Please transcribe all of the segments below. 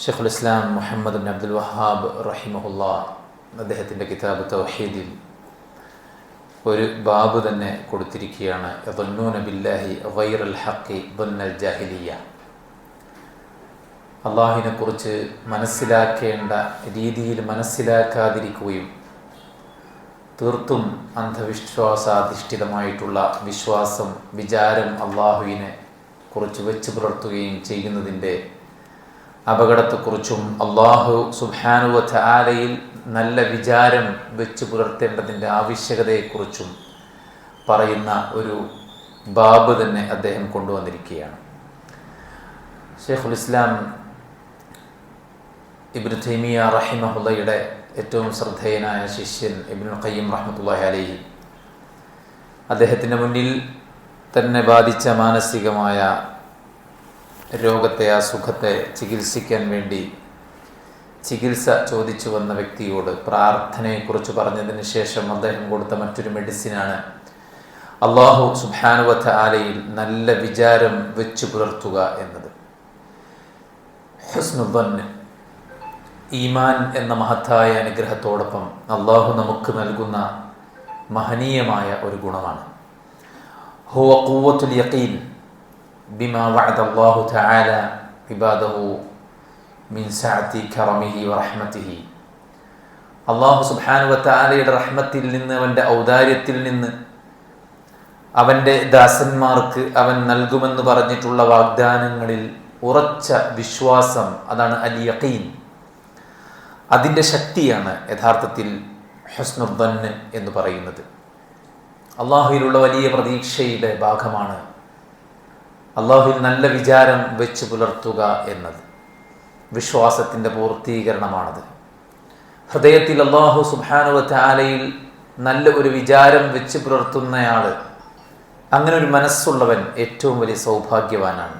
ഷെയ്ഖുൽ ഇസ്ലാം Muhammad bin Abdul Wahab റഹിമഹുല്ലാ അദ്ദേഹത്തിൻ്റെ കിതാബ് തൗഹീദിൽ ഒരു ബാബ് തന്നെ കൊടുത്തിരിക്കുകയാണ്. യദുന്നൂന ബില്ലാഹി ഗൈറൽ ഹഖി ദുന്നൽ ജാഹിലിയ്യ. അള്ളാഹുവിനെ കുറിച്ച് മനസ്സിലാക്കേണ്ട രീതിയിൽ മനസ്സിലാക്കാതിരിക്കുകയും തീർത്തും അന്ധവിശ്വാസാധിഷ്ഠിതമായിട്ടുള്ള വിശ്വാസം, വിചാരം അള്ളാഹുവിനെ കുറിച്ച് വെച്ച് പുലർത്തുകയും ചെയ്യുന്നതിൻ്റെ അപകടത്തെക്കുറിച്ചും അള്ളാഹു സുബ്ഹാനഹു വ തആലയിൽ നല്ല വിചാരം വെച്ച് പുലർത്തേണ്ടതിൻ്റെ ആവശ്യകതയെക്കുറിച്ചും പറയുന്ന ഒരു ബാബ് തന്നെ അദ്ദേഹം കൊണ്ടുവന്നിരിക്കുകയാണ്. ഷെയ്ഖുൽ ഇസ്ലാം ഇബ്നു തൈമിയ്യ റഹിമഹുള്ളയുടെ ഏറ്റവും ശ്രദ്ധേയനായ ശിഷ്യൻ ഇബ്നുൽ ഖയ്യിം റഹ്മത്തുള്ളാഹി അലൈഹി അദ്ദേഹത്തിൻ്റെ മുന്നിൽ തന്നെ ബാധിച്ച മാനസികമായ രോഗത്തെ, ആ സുഖത്തെ ചികിത്സിക്കാൻ വേണ്ടി ചികിത്സ ചോദിച്ചു വന്ന വ്യക്തിയോട് പ്രാർത്ഥനയെക്കുറിച്ച് പറഞ്ഞതിന് ശേഷം അദ്ദേഹം കൊടുത്ത മറ്റൊരു മെഡിസിനാണ് അള്ളാഹു സുബ്ഹാനഹു വ തആലയിൽ നല്ല വിചാരം വെച്ചു പുലർത്തുക എന്നത്. ഹുസ്നുൽ ദന്ന്, ഈമാൻ എന്ന മഹത്തായ അനുഗ്രഹത്തോടൊപ്പം അള്ളാഹു നമുക്ക് നൽകുന്ന മഹനീയമായ ഒരു ഗുണമാണ്. ഹുവ ഖുവ്വത്തുൽ യഖീൻ ബിമാ വഅദ അല്ലാഹു തആല ഇബാദഹു മിൻ സഅതി കറമിഹി വ റഹ്മതിഹി. അല്ലാഹു സുബ്ഹാനഹു വ തആലയുടെ റഹ്മത്തിൽ നിന്ന്, അവൻ്റെ ഔദാര്യത്തിൽ നിന്ന്, അവൻ്റെ ദാസന്മാർക്ക് അവൻ നൽകുമെന്ന് പറഞ്ഞിട്ടുള്ള വാഗ്ദാനങ്ങളിൽ ഉറച്ച വിശ്വാസം, അതാണ് അൽ യഖീൻ. അതിൻ്റെ ശക്തിയാണ് യഥാർത്ഥത്തിൽ ഹുസ്നുൽ ദന്ന് എന്ന് പറയുന്നത്. അള്ളാഹുവിലുള്ള വലിയ പ്രതീക്ഷയുടെ ഭാഗമാണ് അള്ളാഹുവിൽ നല്ല വിചാരം വെച്ച് പുലർത്തുക എന്നത്. വിശ്വാസത്തിൻ്റെ പൂർത്തീകരണമാണത്. ഹൃദയത്തിൽ അള്ളാഹു സുബ്ഹാനഹു വ തആലയിൽ നല്ല ഒരു വിചാരം വെച്ച് പുലർത്തുന്നയാൾ, അങ്ങനെ ഒരു മനസ്സുള്ളവൻ ഏറ്റവും വലിയ സൗഭാഗ്യവാനാണ്.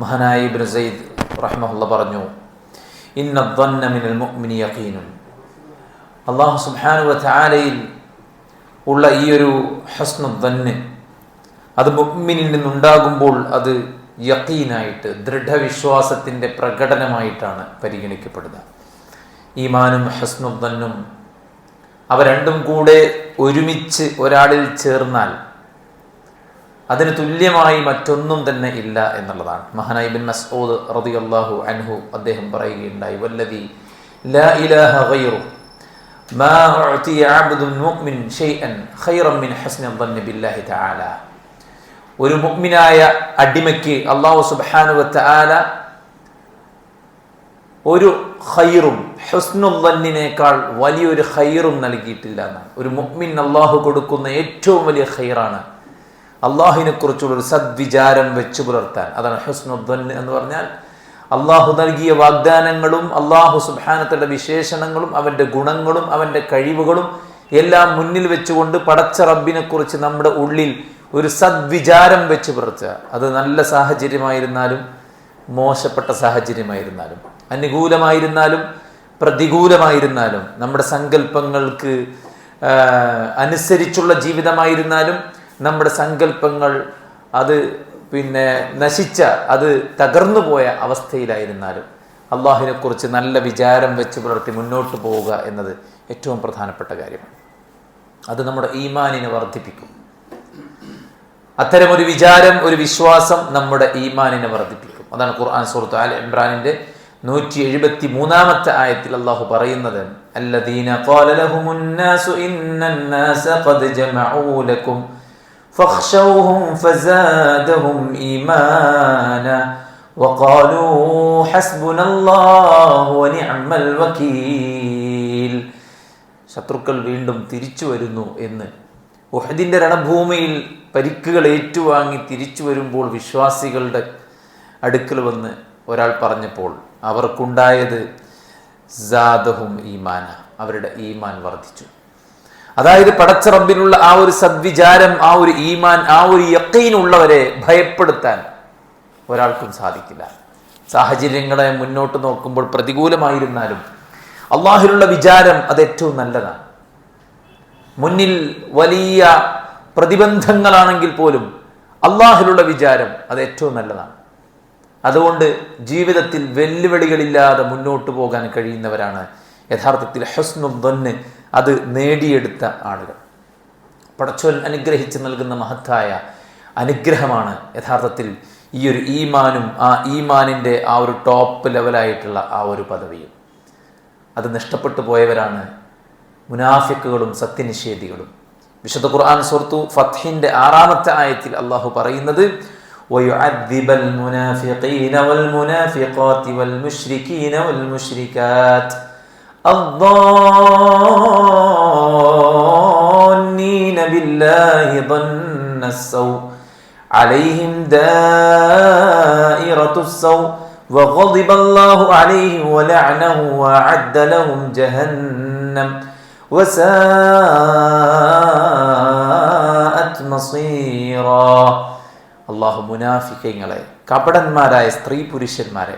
മഹാനായ ഇബ്നു സയ്യിദ് റഹിമഹുള്ള പറഞ്ഞു, ഇന്ന ദന്ന മിനൽ മുഅ്മിനി യഖീനുൻ. അള്ളാഹു സുബ്ഹാനഹു വ തആലയിൽ ഉള്ള ഈ ഒരു ഹുസ്നുൽ ദന്ന്, അത് മുഅ്മിനിൽ നിന്നുണ്ടാകുമ്പോൾ അത് യഖീനായിട്ട്, ദൃഢവിശ്വാസത്തിൻ്റെ പ്രകടനമായിട്ടാണ് പരിഗണിക്കപ്പെടുന്നത്. ഈമാനും ഹുസ്നുൽ ദന്നും അവ രണ്ടും കൂടെ ഒരുമിച്ച് ഒരാളിൽ ചേർന്നാൽ അതിന് തുല്യമായി മറ്റൊന്നും തന്നെ ഇല്ല എന്നുള്ളതാണ്. മഹാനായ ഇബ്നു മസ്ഊദ് റളിയല്ലാഹു അൻഹു അദ്ദേഹം പറയുകയുണ്ടായി, വല്ലദി ലാ ഇലാഹ ഗൈറു മാ ഉഅതിയ അബ്ദുൻ മുഅ്മിൻ ഷൈഅൻ ഖൈറൻ മിൻ ഹുസ്നിൽ ദന്നി ബില്ലാഹി തആല. ഒരു മുഅ്മിനായ അടിമയ്ക്ക് അല്ലാഹു സുബ്ഹാനഹു വ തആല ഒരു ഖൈറും, ഹുസ്നുൽ ദന്നിനേക്കാൾ വലിയൊരു ഖൈറും നൽകിയിട്ടില്ല എന്നാണ്. ഒരു മുഅ്മിൻ അല്ലാഹു കൊടുക്കുന്ന ഏറ്റവും വലിയ ഖൈറാണ് അള്ളാഹുവിനെ കുറിച്ചുള്ളൊരു സദ്വിചാരം വെച്ചു പുലർത്താൻ. അതാണ് ഹുസ്നുൽ ദന്ന് എന്ന് പറഞ്ഞാൽ. അള്ളാഹു നൽകിയ വാഗ്ദാനങ്ങളും അള്ളാഹു സുബ്ഹാനഹു വ തആലയുടെ വിശേഷണങ്ങളും അവൻ്റെ ഗുണങ്ങളും അവൻ്റെ കഴിവുകളും എല്ലാം മുന്നിൽ വെച്ചുകൊണ്ട് പടച്ച റബ്ബിനെ കുറിച്ച് നമ്മുടെ ഉള്ളിൽ ഒരു സദ്വിചാരം വെച്ച് പുലർത്തുക. അത് നല്ല സാഹചര്യമായിരുന്നാലും മോശപ്പെട്ട സാഹചര്യമായിരുന്നാലും, അനുകൂലമായിരുന്നാലും പ്രതികൂലമായിരുന്നാലും, നമ്മുടെ സങ്കല്പങ്ങൾക്ക് അനുസരിച്ചുള്ള ജീവിതമായിരുന്നാലും, നമ്മുടെ സങ്കല്പങ്ങൾ അത് നശിച്ച, അത് തകർന്നു പോയ അവസ്ഥയിലായിരുന്നാലും അള്ളാഹുവിനെ കുറിച്ച് നല്ല വിചാരം വെച്ച് പുലർത്തി മുന്നോട്ട് പോവുക എന്നത് ഏറ്റവും പ്രധാനപ്പെട്ട കാര്യമാണ്. അത് നമ്മുടെ ഈമാനിനെ വർദ്ധിപ്പിക്കും. അത്തരമൊരു വിചാരം, ഒരു വിശ്വാസം നമ്മുടെ ഈമാനിനെ വർദ്ധിപ്പിക്കും. അതാണ് ഖുർആൻ സൂറത്ത് ആൽ ഇംറാനിന്റെ 173-ാമത്തെ ആയത്തിൽ അള്ളാഹു പറയുന്നത്, അല്ലദീന ഖാല ലഹുമുൻ നാസു ഇന്നന്നാസ ഖദ് ജമഉ ലക്കും ഫഖ്ശൗഹും ഫസാദഹും ഈമാന വഖാലൂ ഹസ്ബുനല്ലാഹു വനിഅമൽ വകീൽ. ശത്രുക്കൾ വീണ്ടും തിരിച്ചു വരുന്നു എന്ന് ഉഹദിന്റെ രണഭൂമിയിൽ പരിക്കുകൾ ഏറ്റുവാങ്ങി തിരിച്ചു വരുമ്പോൾ വിശ്വാസികളുടെ അടുക്കൽ വന്ന് ഒരാൾ പറഞ്ഞപ്പോൾ അവർക്കുണ്ടായത് സാദഹും ഈമാന, അവരുടെ ഈമാൻ വർദ്ധിച്ചു. അതായത് പടച്ച റബ്ബിനുള്ള ആ ഒരു സദ്വിചാരം, ആ ഒരു ഈമാൻ, ആ ഒരു യഖീൻ ഉള്ളവരെ ഭയപ്പെടുത്താൻ ഒരാൾക്കും സാധിക്കില്ല. സാഹചര്യങ്ങളെ മുന്നോട്ട് നോക്കുമ്പോൾ പ്രതികൂലമായിരുന്നാലും അള്ളാഹുവിലുള്ള വിചാരം അത് ഏറ്റവും നല്ലതാണ്. മുന്നിൽ വലിയ പ്രതിബന്ധങ്ങളാണെങ്കിൽ പോലും അള്ളാഹുവിലുള്ള വിചാരം അത് ഏറ്റവും നല്ലതാണ്. അതുകൊണ്ട് ജീവിതത്തിൽ വെല്ലുവിളികളില്ലാതെ മുന്നോട്ട് പോകാൻ കഴിയുന്നവരാണ് യഥാർത്ഥത്തിൽ ഹുസ്നുൽ ദന്ന് അത് നേടിയെടുത്ത ആളുകൾ. പടച്ചോൻ അനുഗ്രഹിച്ച് നൽകുന്ന മഹത്തായ അനുഗ്രഹമാണ് യഥാർത്ഥത്തിൽ ഈ ഒരു ഈമാനും ആ ഈമാനിൻ്റെ ആ ഒരു ടോപ്പ് ലെവലായിട്ടുള്ള ആ ഒരു പദവിയും. അത് നഷ്ടപ്പെട്ടു പോയവരാണ് മുനാഫിക്കുകളും സത്യനിഷേധികളും. വിശുദ്ധ ഖുർആൻ സൂറത്തു ഫത്ഹിന്റെ 6-ാമത്തെ ആയത്തിൽ അല്ലാഹു പറയുന്നത് വയുഅദ്ദിബൽ മുനാഫിഖീന വൽ മുനാഫിഖാതി വൽ മുശ്രികീന വൽ മുശ്രികാത്ത് അദ്ദാന്നീന ബില്ലാഹി ദന്നസ്സൗ അലൈഹിം ദായിറത്തുസ്സൗ وغضب الله عليهم ولعنه وأعد لهم جهنم وساءت مصيرا. അള്ളാഹു മുനാഫിക്കങ്ങളെ, കപടന്മാരായ സ്ത്രീ പുരുഷന്മാരെ,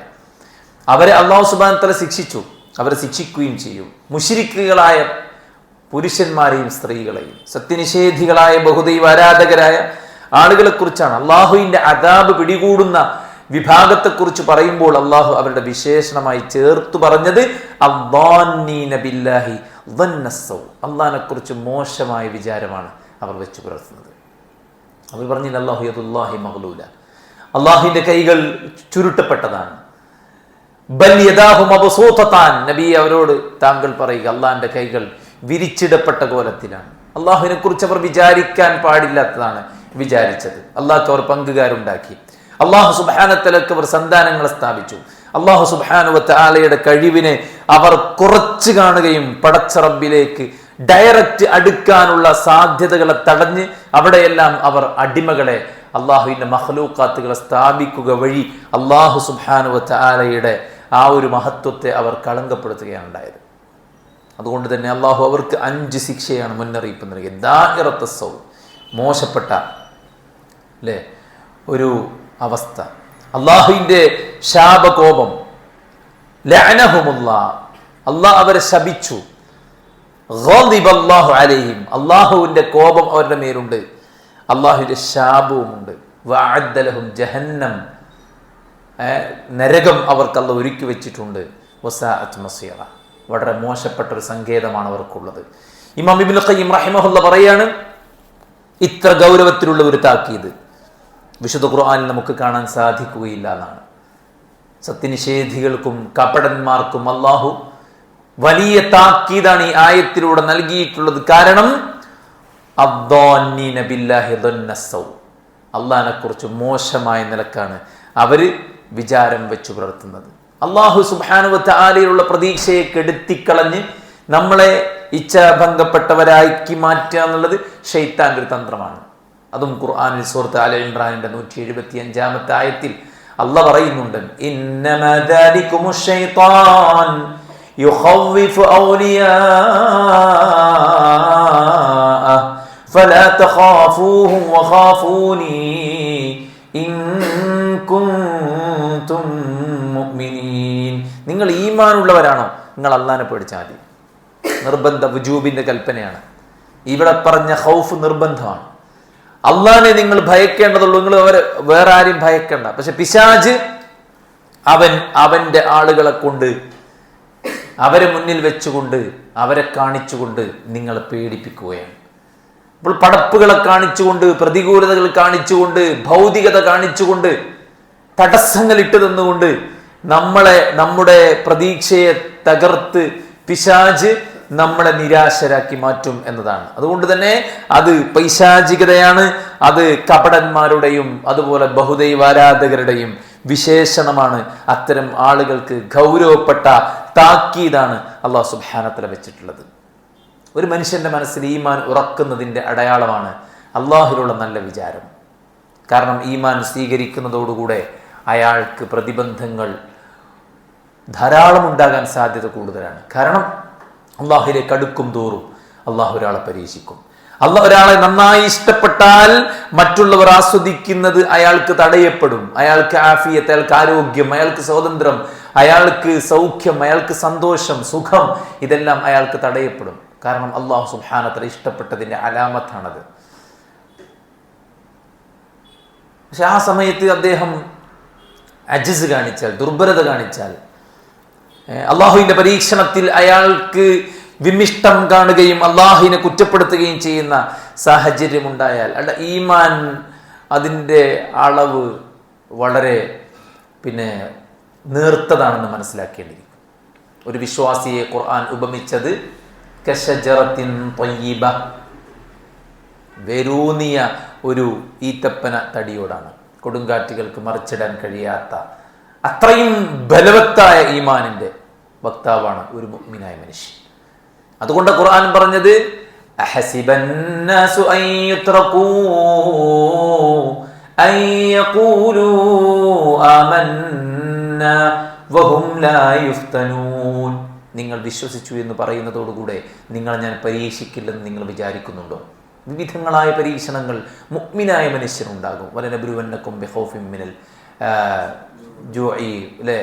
അവരെ അള്ളാഹു സുബ്ഹാനഹു വ തആല ശിക്ഷിച്ചു, അവരെ ശിക്ഷിക്കുകയും ചെയ്യും. മുശ്രിക്കുകളായ പുരുഷന്മാരെയും സ്ത്രീകളെയും സത്യനിഷേധികളായ ബഹുദൈവ ആരാധകരായ ആളുകളെ കുറിച്ചാണ് അള്ളാഹുവിന്റെ അദാബ് പിടികൂടുന്ന വിഭാഗത്തെക്കുറിച്ച് പറയുമ്പോൾ അള്ളാഹു അവരുടെ വിശേഷണമായി ചേർത്തു പറഞ്ഞത് അള്ളാഹിനെ കുറിച്ച് മോശമായ വിചാരമാണ് അവർ വെച്ച് പുലർത്തുന്നത്. അവർ പറഞ്ഞില്ല അല്ലാഹു യദുല്ലാഹി മഗ്ലൂല, അള്ളാഹുവിന്റെ കൈകൾ ചുരുട്ടപ്പെട്ടതാണ്. ബൽ യദാഹു മബ്സൂതതാൻ, നബി അവരോട് താങ്കൾ പറയുക അള്ളാഹിന്റെ കൈകൾ വിരിച്ചിടപ്പെട്ട കോലത്തിലാണ്. അള്ളാഹുവിനെ കുറിച്ച് അവർ വിചാരിക്കാൻ പാടില്ലാത്തതാണ് വിചാരിച്ചത്. അള്ളാഹ്ക്ക് അവർ പങ്കുകാരുണ്ടാക്കി. അള്ളാഹു സുബ്ഹാനഹു വ തആലക്ക് അവർ സന്താനങ്ങളെ സ്ഥാപിച്ചു. അള്ളാഹു സുബ്ഹാനഹു വ തആലയുടെ കഴിവിനെ അവർ കുറച്ച് കാണുകയും പടച്ച റബ്ബിലേക്ക് ഡയറക്റ്റ് അടുക്കാനുള്ള സാധ്യതകളെ തടഞ്ഞ് അവിടെയെല്ലാം അവർ അടിമകളെ, അള്ളാഹുവിന്റെ മഖ്ലൂഖാത്തുകളെ സ്ഥാപിക്കുക വഴി അള്ളാഹു സുബ്ഹാനഹു വ തആലയുടെ ആ ഒരു മഹത്വത്തെ അവർ കളങ്കപ്പെടുത്തുകയാണ് ഉണ്ടായത്. അതുകൊണ്ട് തന്നെ അള്ളാഹു അവർക്ക് 5 ശിക്ഷയാണ് മുന്നറിയിപ്പ് നൽകിയത്. ദാഇറത്തുസ്സൗ, മോശപ്പെട്ട അല്ലേ ഒരു അവസ്ഥ, അള്ളാഹുവിന്റെ ശാപകോപം, ലഅനഹുമുല്ലാഹ്, അള്ളാഹ് അവരെ ശപിച്ചു, ഗളിബല്ലാഹു അലൈഹിം, അള്ളാഹുവിന്റെ കോപം അവരുടെ മേലുണ്ട്, അള്ളാഹുവിന്റെ ശാപവുമുണ്ട്, വഅദ്ദ ലഹും ജഹന്നം, നരകം അവർക്ക് അള്ളാഹ് ഒരുക്കി വെച്ചിട്ടുണ്ട്, വസാഅത് മസീറ, വളരെ മോശപ്പെട്ട ഒരു സങ്കേതമാണ് അവർക്കുള്ളത്. ഇമാം ഇബ്നുൽ ഖയ്യിം റഹിമഹുല്ലാഹ് പറയാണ്, ഇത്ര ഗൗരവത്തിലുള്ള ഒരു താക്കീത് വിശുദ്ധ ഖുർആനിൽ നമുക്ക് കാണാൻ സാധിക്കുകയില്ല എന്നാണ്. സത്യനിഷേധികൾക്കും കപടന്മാർക്കും അള്ളാഹു വലിയ താക്കീതാണ് ഈ ആയത്തിലൂടെ നൽകിയിട്ടുള്ളത്. കാരണം അള്ളാഹിനെ കുറിച്ച് മോശമായ നിലക്കാണ് അവര് വിചാരം വെച്ചു പുലർത്തുന്നത്. അള്ളാഹു സുബ്ഹാനഹു വ തആലയിലുള്ള പ്രതീക്ഷയെ കെടുത്തിക്കളഞ്ഞ് നമ്മളെ ഇച്ഛാഭംഗപ്പെട്ടവരാക്കി മാറ്റുക എന്നുള്ളത് ശൈത്താന്റെ ഒരു തന്ത്രമാണ്. അതും ഖുർആനിൽ സൂറത്ത് ആല ഇംറാനിന്റെ 175-ാമത്തെ ആയത്തിൽ അല്ലാഹ് പറയുന്നുണ്ട്, ഇന്നമാ ദാലികുമുശ് ശൈത്താൻ യുഖവ്വിഫു ഔലിയാഅഹ ഫലാ തഖാഫൂഹും വഖാഫൂനി ഇൻ കുൻതും മുഅ്മിനീൻ. നിങ്ങൾ ഈമാനുള്ളവരാണോ, നിങ്ങൾ അല്ലാഹനെ പേടിച്ചാൽ മതി. നിർബന്ധ വുജൂബിന്റെ കൽപ്പനയാണ്. ഇവിടെ പറഞ്ഞ ഖൗഫ് നിർബന്ധമാണ്. അള്ളാഹിനെ നിങ്ങൾ ഭയക്കേണ്ടതുള്ളൂ, നിങ്ങൾ വേറെ ആരെയും ഭയക്കേണ്ട. പക്ഷെ പിശാച് അവന്റെ ആളുകളെ കൊണ്ട്, അവരെ മുന്നിൽ വെച്ചുകൊണ്ട്, അവരെ കാണിച്ചുകൊണ്ട് നിങ്ങളെ പേടിപ്പിക്കുകയാണ്. അപ്പോൾ പടപ്പുകളെ കാണിച്ചുകൊണ്ട്, പ്രതികൂലതകൾ കാണിച്ചുകൊണ്ട്, ഭൗതികത കാണിച്ചുകൊണ്ട്, തടസ്സങ്ങൾ ഇട്ടു തന്നുകൊണ്ട് നമ്മുടെ പ്രതീക്ഷയെ തകർത്ത് പിശാച് നമ്മളെ നിരാശരാക്കി മാറ്റും എന്നതാണ്. അതുകൊണ്ട് തന്നെ അത് പൈശാചികതയാണ്, അത് കപടന്മാരുടെയും അതുപോലെ ബഹുദൈവാരാധകരുടെയും വിശേഷണമാണ്. അത്തരം ആളുകൾക്ക് ഗൗരവപ്പെട്ട താക്കീതാണ് അല്ലാഹു സുബ്ഹാനഹു വ തആല വെച്ചിട്ടുള്ളത്. ഒരു മനുഷ്യന്റെ മനസ്സിൽ ഈമാൻ ഉറക്കുന്നതിൻ്റെ അടയാളമാണ് അള്ളാഹുവിലുള്ള നല്ല വിചാരം. കാരണം ഈമാൻ സ്വീകരിക്കുന്നതോടുകൂടെ അയാൾക്ക് പ്രതിബന്ധങ്ങൾ ധാരാളം ഉണ്ടാകാൻ സാധ്യത കൂടുതലാണ്. കാരണം അള്ളാഹുവിലേക്ക് അടുക്കും തോറും അള്ളാഹു ഒരാളെ പരീക്ഷിക്കും. അള്ളാഹ് ഒരാളെ നന്നായി ഇഷ്ടപ്പെട്ടാൽ മറ്റുള്ളവർ ആസ്വദിക്കുന്നത് അയാൾക്ക് തടയപ്പെടും. അയാൾക്ക് ആഫിയത്ത്, അയാൾക്ക് ആരോഗ്യം, അയാൾക്ക് സ്വാതന്ത്ര്യം, അയാൾക്ക് സൗഖ്യം, അയാൾക്ക് സന്തോഷം, സുഖം, ഇതെല്ലാം അയാൾക്ക് തടയപ്പെടും. കാരണം അള്ളാഹു സുബ്ഹാനഹു വ തആല ഇഷ്ടപ്പെട്ടതിൻ്റെ അലാമത്താണത്. പക്ഷെ ആ സമയത്ത് അദ്ദേഹം അജിസ് കാണിച്ചാൽ, ദുർബലത കാണിച്ചാൽ, അള്ളാഹുവിന്റെ പരീക്ഷണത്തിൽ അയാൾക്ക് വിമിഷ്ടം കാണുകയും അള്ളാഹുവിനെ കുറ്റപ്പെടുത്തുകയും ചെയ്യുന്ന സാഹചര്യം ഉണ്ടായാൽ അയാളുടെ ഈമാൻ അതിൻ്റെ അളവ് വളരെ നേർത്തതാണെന്ന് മനസ്സിലാക്കേണ്ടിയിരിക്കും. ഒരു വിശ്വാസിയെ ഖുർആൻ ഉപമിച്ചത് കശജറത്തിൻ ത്വയ്യിബ, വേരൂന്നിയ ഒരു ഈത്തപ്പന തടിയോടാണ്. കൊടുങ്കാറ്റുകൾക്ക് മറിച്ചിടാൻ കഴിയാത്ത അത്രയും ബലവത്തായ ഈമാനിന്റെ വക്താവാണ് ഒരു മുഅ്മിനായ മനുഷ്യൻ. അതുകൊണ്ട് ഖുർആൻ പറഞ്ഞത് അഹസിബന്നാസു അൻ യുത്രകൂ അൻ യഖൂലൂ ആമന്നാ വഹും ലാ യുഫ്തനൂൻ. നിങ്ങൾ വിശ്വസിച്ചു എന്ന് പറയുന്നതോടുകൂടെ നിങ്ങളെ ഞാൻ പരീക്ഷിക്കില്ലെന്ന് നിങ്ങൾ വിചാരിക്കുന്നുണ്ടോ? വിവിധങ്ങളായ പരീക്ഷണങ്ങൾ മുഅ്മിനായ മനുഷ്യനുണ്ടാകും. വലനബ്ലുവന്നകും ബിഖൗഫിൻ മിനൽ ജൂഇ, അല്ലേ?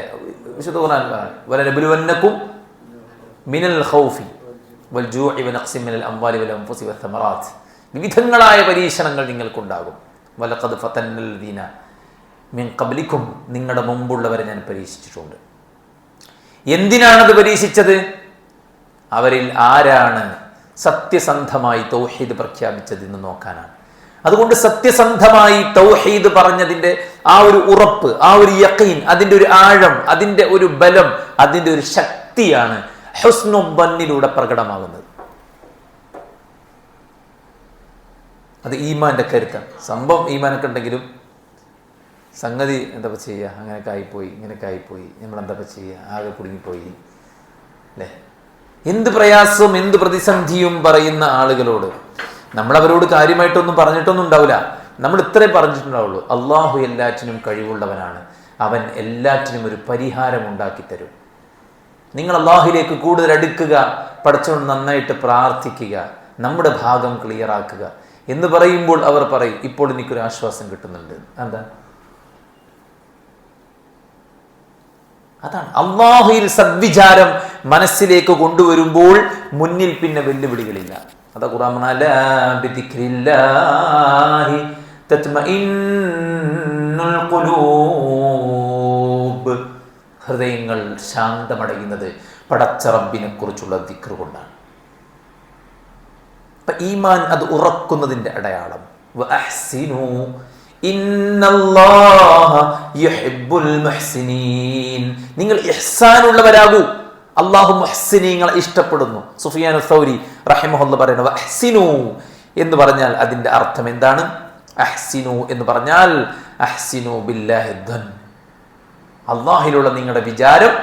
വിശുദ്ധ ഖുർആൻ വലനബ്ലുവന്നകും മിനൽ ഖൗഫി വൽ ജൂഇ വനഖ്സിൻ മിനൽ അംവാലി വൽ അൻഫുസി വസ്സമറാത്ത്. വിവിധങ്ങളായ പരീക്ഷണങ്ങൾ നിങ്ങൾക്കുണ്ടാകും. വലഖദ് ഫതന്നൽ ലദീന മിൻ ഖബ്ലിക്കും, നിങ്ങളുടെ മുമ്പുള്ളവരെ ഞാൻ പരീക്ഷിച്ചിട്ടുണ്ട്. എന്തിനാണത് പരീക്ഷിച്ചത്? അവരിൽ ആരാണ് സത്യസന്ധമായി തൗഹീദ് പ്രഖ്യാപിച്ചത് എന്ന് നോക്കാനാണ്. അതുകൊണ്ട് സത്യസന്ധമായി തൗഹീദ് പറഞ്ഞതിന്റെ ആ ഒരു ഉറപ്പ്, ആ ഒരു യഖീൻ, അതിന്റെ ഒരു ആഴം, അതിന്റെ ഒരു ബലം, അതിന്റെ ഒരു ശക്തിയാണ് ഹുസ്നുദ്ദന്നിലൂടെ പ്രകടമാകുന്നത്. അത് ഈമാന്റെ കരുത്താണ്. സംഭവം ഈമാനൊക്കെ ഉണ്ടെങ്കിലും സംഗതി എന്താ ചെയ്യുക, അങ്ങനെയൊക്കെ ആയിപ്പോയി, ഇങ്ങനെയൊക്കെ ആയിപ്പോയി, നമ്മളെന്താ ചെയ്യുക, ആകെ കുടുങ്ങിപ്പോയി, അല്ലേ? എന്ത് പ്രയാസവും എന്ത് പ്രതിസന്ധിയും പറയുന്ന ആളുകളോട് നമ്മളവരോട് കാര്യമായിട്ടൊന്നും പറഞ്ഞിട്ടൊന്നും ഉണ്ടാവില്ല. നമ്മൾ ഇത്രേ പറഞ്ഞിട്ടുണ്ടാവുള്ളൂ, അള്ളാഹു എല്ലാറ്റിനും കഴിവുള്ളവനാണ്, അവൻ എല്ലാറ്റിനും ഒരു പരിഹാരം ഉണ്ടാക്കി തരും. നിങ്ങൾ അള്ളാഹുവിലേക്ക് കൂടുതൽ അടുക്കുക, പടച്ചവൻ നന്നായിട്ട് പ്രാർത്ഥിക്കുക, നമ്മുടെ ഭാഗം ക്ലിയർ ആക്കുക എന്ന് പറയുമ്പോൾ അവർ പറയും, ഇപ്പോൾ എനിക്കൊരു ആശ്വാസം കിട്ടുന്നുണ്ട്. എന്താ? അതാണ് അള്ളാഹുവിൽ സദ്വിചാരം മനസ്സിലേക്ക് കൊണ്ടുവരുമ്പോൾ മുന്നിൽ പിന്നെ വെല്ലുവിളികളില്ല. അതാ ഖുർആൻ അലാ ബിദിക്രില്ലാഹി തത്മഇന്നുൽ ഖുലൂബ്. ഹൃദയങ്ങൾ ശാന്തമടയുന്നത് പടച്ച റബ്ബിനെ കുറിച്ചുള്ള ദിക്ർ കൊണ്ടാണ്. അപ്പൊ ഈമാൻ അത് ഉറക്കുന്നതിന്റെ അടയാളം. വഅഹ്സിനൂ ഇന്നല്ലാഹ യുഹിബ്ബുൽ മുഹ്സിനീൻ. നിങ്ങൾ ഇഹ്സാനുള്ളവരാകൂ, അല്ലാഹു മുഹ്സിനീങ്ങളെ ഇഷ്ടപ്പെടുന്നു. സുഫിയാനു സൗരി റഹിമഹുല്ലാഹ് പറയുന്നു അഹ്സിനു എന്ന് പറഞ്ഞാൽ അതിന്റെ അർത്ഥം എന്താണ്? അഹ്സിനു എന്ന് പറഞ്ഞാൽ അഹ്സിനു ബില്ലാഹി ദൻ, അല്ലാഹിലുള്ള നിങ്ങളുടെ വിചാരം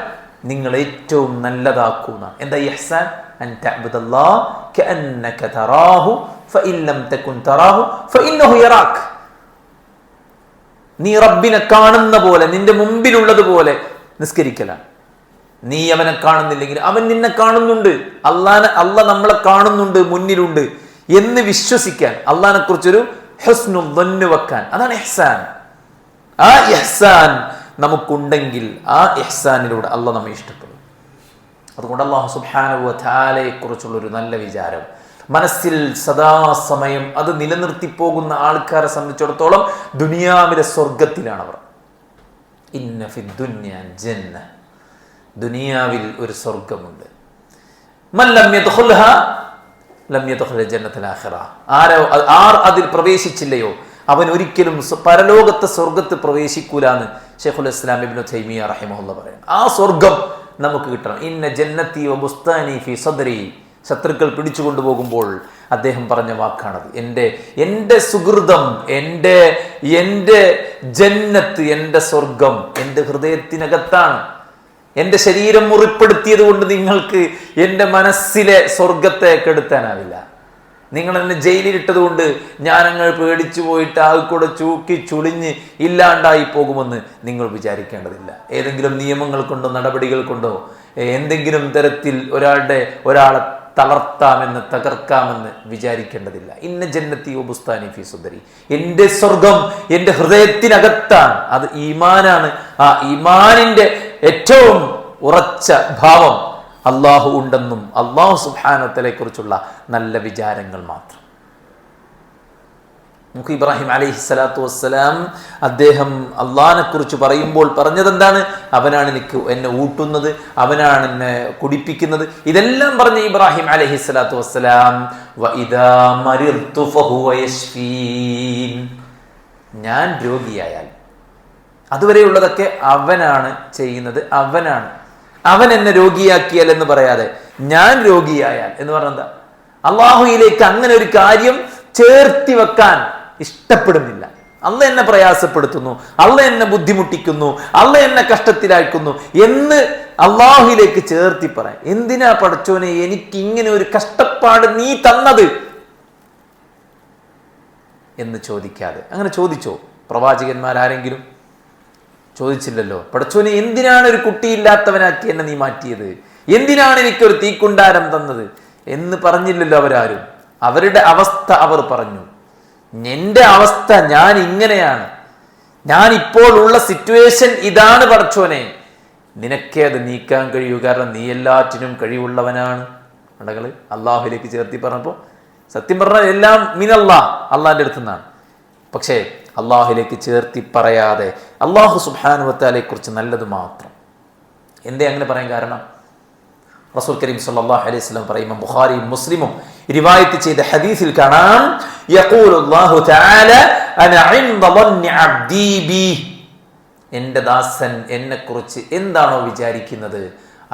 നിങ്ങൾ ഏറ്റവും നല്ലതാക്കുക. എന്താ ഇഹ്സാൻ? അൻ തഅബ്ദുല്ലാഹ കഅന്നക തറാഹു ഫഇൻ ലം തകുൻ തറാഹു ഫഇന്നഹു യറാക്. നീ റബ്ബിനെ കാണുന്ന പോലെ, നിന്റെ മുമ്പിലുള്ളതുപോലെ നിസ്കരിക്കലാണ്. നീ അവനെ കാണുന്നില്ലെങ്കിൽ അവൻ നിന്നെ കാണുന്നുണ്ട്. അള്ളാഹ് നമ്മളെ കാണുന്നുണ്ട്, മുന്നിലുണ്ട് എന്ന് വിശ്വസിക്കാൻ, അള്ളാഹിനെ കുറിച്ചൊരു ഹുസ്നുൽ ദന്ന് വെക്കാൻ, അതാണ് ഇഹ്സാൻ. ആ ഇഹ്സാൻ നമുക്കുണ്ടെങ്കിൽ ആ ഇഹ്സാനിലൂടെ അള്ളാഹ് നമ്മെ ഇഷ്ടപ്പെടും. അതുകൊണ്ട് അല്ലാഹു സുബ്ഹാനഹു വ തആലയെ കുറിച്ചുള്ള ഒരു നല്ല വിചാരം മനസ്സിൽ സദാസമയം അത് നിലനിർത്തി പോകുന്ന ആൾക്കാരെ സംബന്ധിച്ചിടത്തോളം ദുനിയാവിലെ സ്വർഗത്തിലാണവർ. ഇന്ന ഫിദ്ദുനിയ ജന്ന, ദുനിയാവിൽ ഒരു സ്വർഗമുണ്ട്. മൻ ലം യദ്ഖുൽഹാ ലം യദ്ഖുൽ ജന്നത്തുൽ ആഖിറ. ആർ അതിൽ പ്രവേശിച്ചില്ലയോ അവൻ ഒരിക്കലും പരലോകത്തെ സ്വർഗത്ത് പ്രവേശിക്കൂലാന്ന് ശൈഖുൽ ഇസ്ലാം ഇബ്നു തൈമിയ്യ റഹിമഹുല്ലാഹ് പറയുന്നു. ആ സ്വർഗം നമുക്ക് കിട്ടണം. ഇന്ന ജന്നത്തി വ ബുസ്താനി ഫി സദ്രി. ശത്രുക്കൾ പിടിച്ചു കൊണ്ടുപോകുമ്പോൾ അദ്ദേഹം പറഞ്ഞ വാക്കാണത്. എൻ്റെ സുഹൃതം, എൻ്റെ ജന്നത്ത്, എൻ്റെ സ്വർഗം എൻ്റെ ഹൃദയത്തിനകത്താണ്. എൻ്റെ ശരീരം മുറിപ്പെടുത്തിയത് കൊണ്ട് നിങ്ങൾക്ക് എൻ്റെ മനസ്സിലെ സ്വർഗത്തെ കെടുത്താനാവില്ല. നിങ്ങൾ എന്നെ ജയിലിലിട്ടത് കൊണ്ട് ഞാനങ്ങൾ പേടിച്ചു പോയിട്ട് ആൾക്കൂടെ ചൂക്കി ചുളിഞ്ഞ് ഇല്ലാണ്ടായി പോകുമെന്ന് നിങ്ങൾ വിചാരിക്കേണ്ടതില്ല. ഏതെങ്കിലും നിയമങ്ങൾ കൊണ്ടോ നടപടികൾ കൊണ്ടോ എന്തെങ്കിലും തരത്തിൽ ഒരാളെ തളർത്താമെന്ന് തകർക്കാമെന്ന് വിചാരിക്കേണ്ടതില്ല. ഇന്ന ജന്നത്തി വ ബുസ്താനി ഫീ സുദ്രി. എൻ്റെ സ്വർഗം എൻ്റെ ഹൃദയത്തിനകത്താണ്. അത് ഈമാനാണ്. ആ ഈമാനിന്റെ ഏറ്റവും ഉറച്ച ഭാവം അള്ളാഹു ഉണ്ടെന്നും അള്ളാഹു സുബ്ഹാനഹു വ തആലയെ കുറിച്ചുള്ള നല്ല വിചാരങ്ങൾ മാത്രം. നമുക്ക് ഇബ്രാഹിം അലൈഹിസ്സലാത്തു വസ്സലാം അദ്ദേഹം അള്ളാഹിനെ കുറിച്ച് പറയുമ്പോൾ പറഞ്ഞത് എന്താണ്? അവനാണ് എന്നെ ഊട്ടുന്നത്, അവനാണ് എന്നെ കുടിപ്പിക്കുന്നത്. ഇതെല്ലാം പറഞ്ഞ ഇബ്രാഹിം അലൈഹിസ്സലാത്തു വസ്സലാം വഇദാ മരിർതു ഫഹുവ യശ്ഫീൻ, ഞാൻ രോഗിയായാൽ, അതുവരെയുള്ളതൊക്കെ അവനാണ് ചെയ്യുന്നത്, അവൻ എന്നെ രോഗിയാക്കിയാൽ എന്ന് പറയാതെ ഞാൻ രോഗിയായാൽ എന്ന് പറഞ്ഞെന്താ? അള്ളാഹുയിലേക്ക് അങ്ങനെ ഒരു കാര്യം ചേർത്തി വെക്കാൻ ഇഷ്ടപ്പെടുന്നില്ല. അള്ള എന്നെ പ്രയാസപ്പെടുത്തുന്നു, അള്ള എന്നെ ബുദ്ധിമുട്ടിക്കുന്നു, അള്ള എന്നെ കഷ്ടത്തിലാക്കുന്നു എന്ന് അള്ളാഹുയിലേക്ക് ചേർത്തി പറയാൻ. എന്തിനാ പടച്ചോനെ എനിക്ക് ഇങ്ങനെ ഒരു കഷ്ടപ്പാട് നീ തന്നത് എന്ന് ചോദിക്കാതെ. അങ്ങനെ ചോദിച്ചോ പ്രവാചകന്മാരാരെങ്കിലും? ചോദിച്ചില്ലല്ലോ. പടച്ചോനെ എന്തിനാണ് ഒരു കുട്ടിയില്ലാത്തവനാക്കി എന്നെ നീ മാറ്റിയത്, എന്തിനാണ് എനിക്കൊരു തീക്കുണ്ടാരം തന്നത് എന്ന് പറഞ്ഞില്ലല്ലോ അവരാരും. അവരുടെ അവസ്ഥ അവർ പറഞ്ഞു. എന്റെ അവസ്ഥ ഞാൻ ഇങ്ങനെയാണ്, ഞാൻ ഇപ്പോൾ ഉള്ള സിറ്റുവേഷൻ ഇതാണ് പടച്ചോനെ, നിനക്കേ അത് നീക്കാൻ കഴിയൂ, കാരണം നീ എല്ലാറ്റിനും കഴിവുള്ളവനാണ്. കണ്ടകള് അള്ളാഹുലേക്ക് ചേർത്തി പറഞ്ഞപ്പോൾ സത്യം പറഞ്ഞാൽ എല്ലാം മിനല്ലാഹ്, അള്ളാഹിന്റെ അടുത്ത് നിന്നാണ്. പക്ഷേ അള്ളാഹുലേക്ക് ചേർത്തി പറയാതെ അള്ളാഹു സുബ്ഹാനഹു വ തആലയെ കുറിച്ച് നല്ലത് മാത്രം. എന്തേ അങ്ങനെ പറയാൻ കാരണം? റസൂൽ കരീം സല്ലല്ലാഹു അലൈഹി വസല്ലം പറയുമ്പോൾ ബുഖാരിയും മുസ്ലിമും റിവായത്ത് ചെയ്ത ഹദീസിൽ കാണാം, യഖൂലുല്ലാഹു തആല അന ഇൻദ ളന്നി അബ്ദി ബി, എൻ്റെ ദാസൻ എന്നെക്കുറിച്ച് എന്താണോ വിചാരിക്കുന്നത്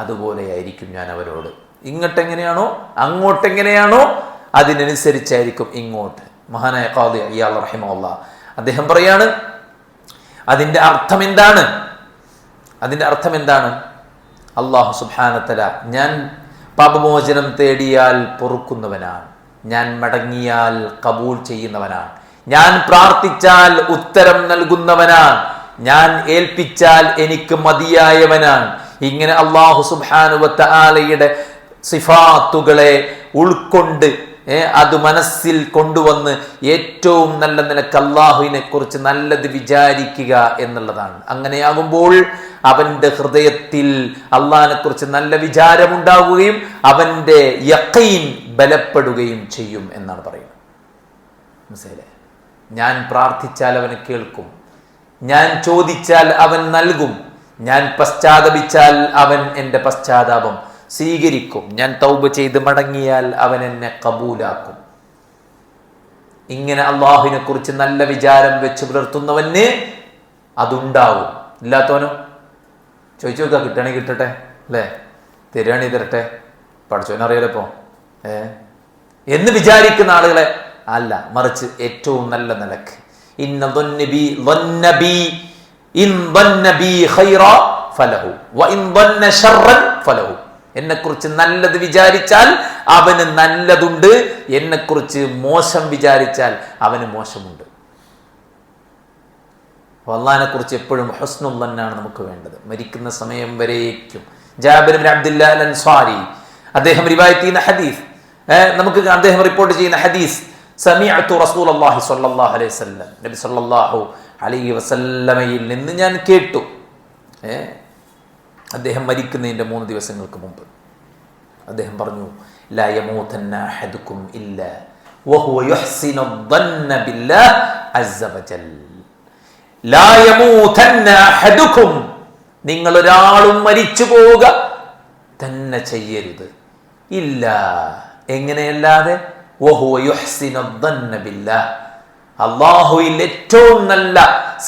അതുപോലെയായിരിക്കും ഞാൻ അവരോട്. ഇങ്ങോട്ടെങ്ങനെയാണോ അങ്ങോട്ടെങ്ങനെയാണോ അതിനനുസരിച്ചായിരിക്കും ഇങ്ങോട്ട്. മഹാനായ ഖാദി ഇയാദ് റഹിമഹുല്ലാഹ് അദ്ദേഹം പറയാണ്, അതിൻ്റെ അർത്ഥം എന്താണ്? അല്ലാഹു സുബ്ഹാനഹു തആല ഞാൻ പാപമോചനം തേടിയാൽ പൊറുക്കുന്നവനാണ്, ഞാൻ മടങ്ങിയാൽ കബൂൽ ചെയ്യുന്നവനാണ്, ഞാൻ പ്രാർത്ഥിച്ചാൽ ഉത്തരം നൽകുന്നവനാണ്, ഞാൻ ഏൽപ്പിച്ചാൽ എനിക്ക് മതിയായവനാണ്. ഇങ്ങനെ അല്ലാഹു സുബ്ഹാനഹു വ തആലയുടെ സിഫാത്തുകളെ ഉൾക്കൊണ്ട് അത് മനസ്സിൽ കൊണ്ടുവന്ന് ഏറ്റവും നല്ല നിലക്ക് അള്ളാഹുവിനെ കുറിച്ച് നല്ലത് വിചാരിക്കുക എന്നുള്ളതാണ്. അങ്ങനെയാകുമ്പോൾ അവന്റെ ഹൃദയത്തിൽ അള്ളാഹിനെ കുറിച്ച് നല്ല വിചാരമുണ്ടാവുകയും അവന്റെ യഖീൻ ബലപ്പെടുകയും ചെയ്യും എന്നാണ് പറയുന്നത്. മനസ്സിലായില്ലേ? ഞാൻ പ്രാർത്ഥിച്ചാൽ അവന് കേൾക്കും, ഞാൻ ചോദിച്ചാൽ അവൻ നൽകും, ഞാൻ പശ്ചാത്തപിച്ചാൽ അവൻ എൻ്റെ പശ്ചാത്താപം സ്വീകരിക്കും, ഞാൻ തൗബ ചെയ്ത് മടങ്ങിയാൽ അവൻ എന്നെ കബൂലാക്കും. ഇങ്ങനെ അള്ളാഹുവിനെ കുറിച്ച് നല്ല വിചാരം വെച്ച് പുലർത്തുന്നവന് അതുണ്ടാവും. ഇല്ലാത്തവനോ? ചോദിച്ചു നോക്കുക, കിട്ടണേ കിട്ടട്ടെ, അല്ലേ, തരുവാണി തരട്ടെ, പഠിച്ചവനറിയാലോ എന്ന് വിചാരിക്കുന്ന ആളുകളെ അല്ല, മറിച്ച് ഏറ്റവും നല്ല നിലക്ക് എന്നെക്കുറിച്ച് നല്ലത് വിചാരിച്ചാൽ അവന് നല്ലതുണ്ട്, എന്നെക്കുറിച്ച് മോശം വിചാരിച്ചാൽ അവന് മോശമുണ്ട്. അള്ളാഹിനെ കുറിച്ച് എപ്പോഴും ഹുസ്നുൽ ദന്നാണ് നമുക്ക് വേണ്ടത്, മരിക്കുന്ന സമയം വരേക്കും. ജാബിർ ഇബ്നു അബ്ദുല്ലാഹ് അൽ അൻസാരി അദ്ദേഹം റിവായത്ത് ചെയ്യുന്ന ഹദീസ്, നമുക്ക് അദ്ദേഹം റിപ്പോർട്ട് ചെയ്യുന്ന ഹദീസ്, സമിഅതു റസൂലുള്ളാഹി സ്വല്ലല്ലാഹു അലൈഹി വസല്ലം, നബി സ്വല്ലല്ലാഹു അലൈഹി വസല്ലമയിൽ നിന്ന് ഞാൻ കേട്ടു. അദ്ദേഹം മരിക്കുന്നതിൻ്റെ 3 ദിവസങ്ങൾക്ക് മുമ്പ് അദ്ദേഹം പറഞ്ഞു, ലാ യമൂതന്ന അഹദുക്കും ഇല്ലാ വഹുവ യുഹ്സിനു ദന്ന ബില്ലാഹി അസ്സ വജൽ. ലാ യമൂതന്ന അഹദുക്കും, നിങ്ങൾ ഒരാളും മരിച്ചു പോവുക തന്നെ ചെയ്യരുത്, ഇല്ല, എങ്ങനെയല്ലാതെ, വഹുവ യുഹ്സിനു ദന്ന ബില്ലാഹി, അല്ലാഹുവിൽ ഏറ്റവും നല്ല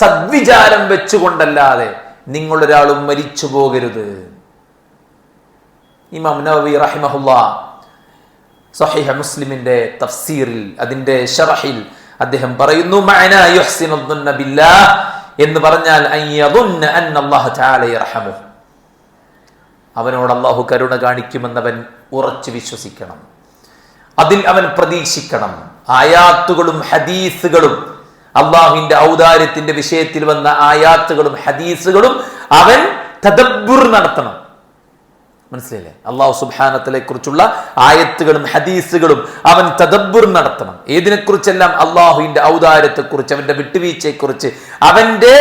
സദ്വിചാരം വെച്ചുകൊണ്ടല്ലാതെ നിങ്ങളൊരാളും മരിച്ചു പോകരുത്. ഇമാം നവവി റഹിമഹുല്ലാഹ് സഹീഹ് മുസ്ലിമിന്റെ തഫ്സീറിൽ, അതിന്റെ ശറഹിൽ അദ്ദേഹം പറയുന്നു, മഅനാ യുഹ്സിനു ദന്ന ബില്ലാഹ് എന്ന് പറഞ്ഞാൽ അയ്യദുന്ന അന്ന അല്ലാഹു തആല യർഹമു, അവനോട് അല്ലാഹു കരുണ കാണിക്കുമെന്നവൻ ഉറച്ചു വിശ്വസിക്കണം, അതിൽ അവൻ പ്രതീക്ഷിക്കണം. ആയാത്തുകളും ഹദീസുകളും, അള്ളാഹുവിന്റെ ഔദാര്യത്തിന്റെ വിഷയത്തിൽ വന്ന ആയാത്തുകളും ഹദീസുകളും അവൻ തദബ്ബുർ നടത്തണം. മനസ്സിലായില്ലേ? അള്ളാഹു സുബ്ഹാനഹു വ തആലയെ കുറിച്ചുള്ള ആയത്തുകളും ഹദീസുകളും അവൻ തദബ്ബുർ നടത്തണം. ഏതിനെക്കുറിച്ചെല്ലാം? അള്ളാഹുവിന്റെ ഔദാര്യത്തെക്കുറിച്ച്, അവന്റെ വിട്ടുവീഴ്ചയെക്കുറിച്ച്, അവന്റെ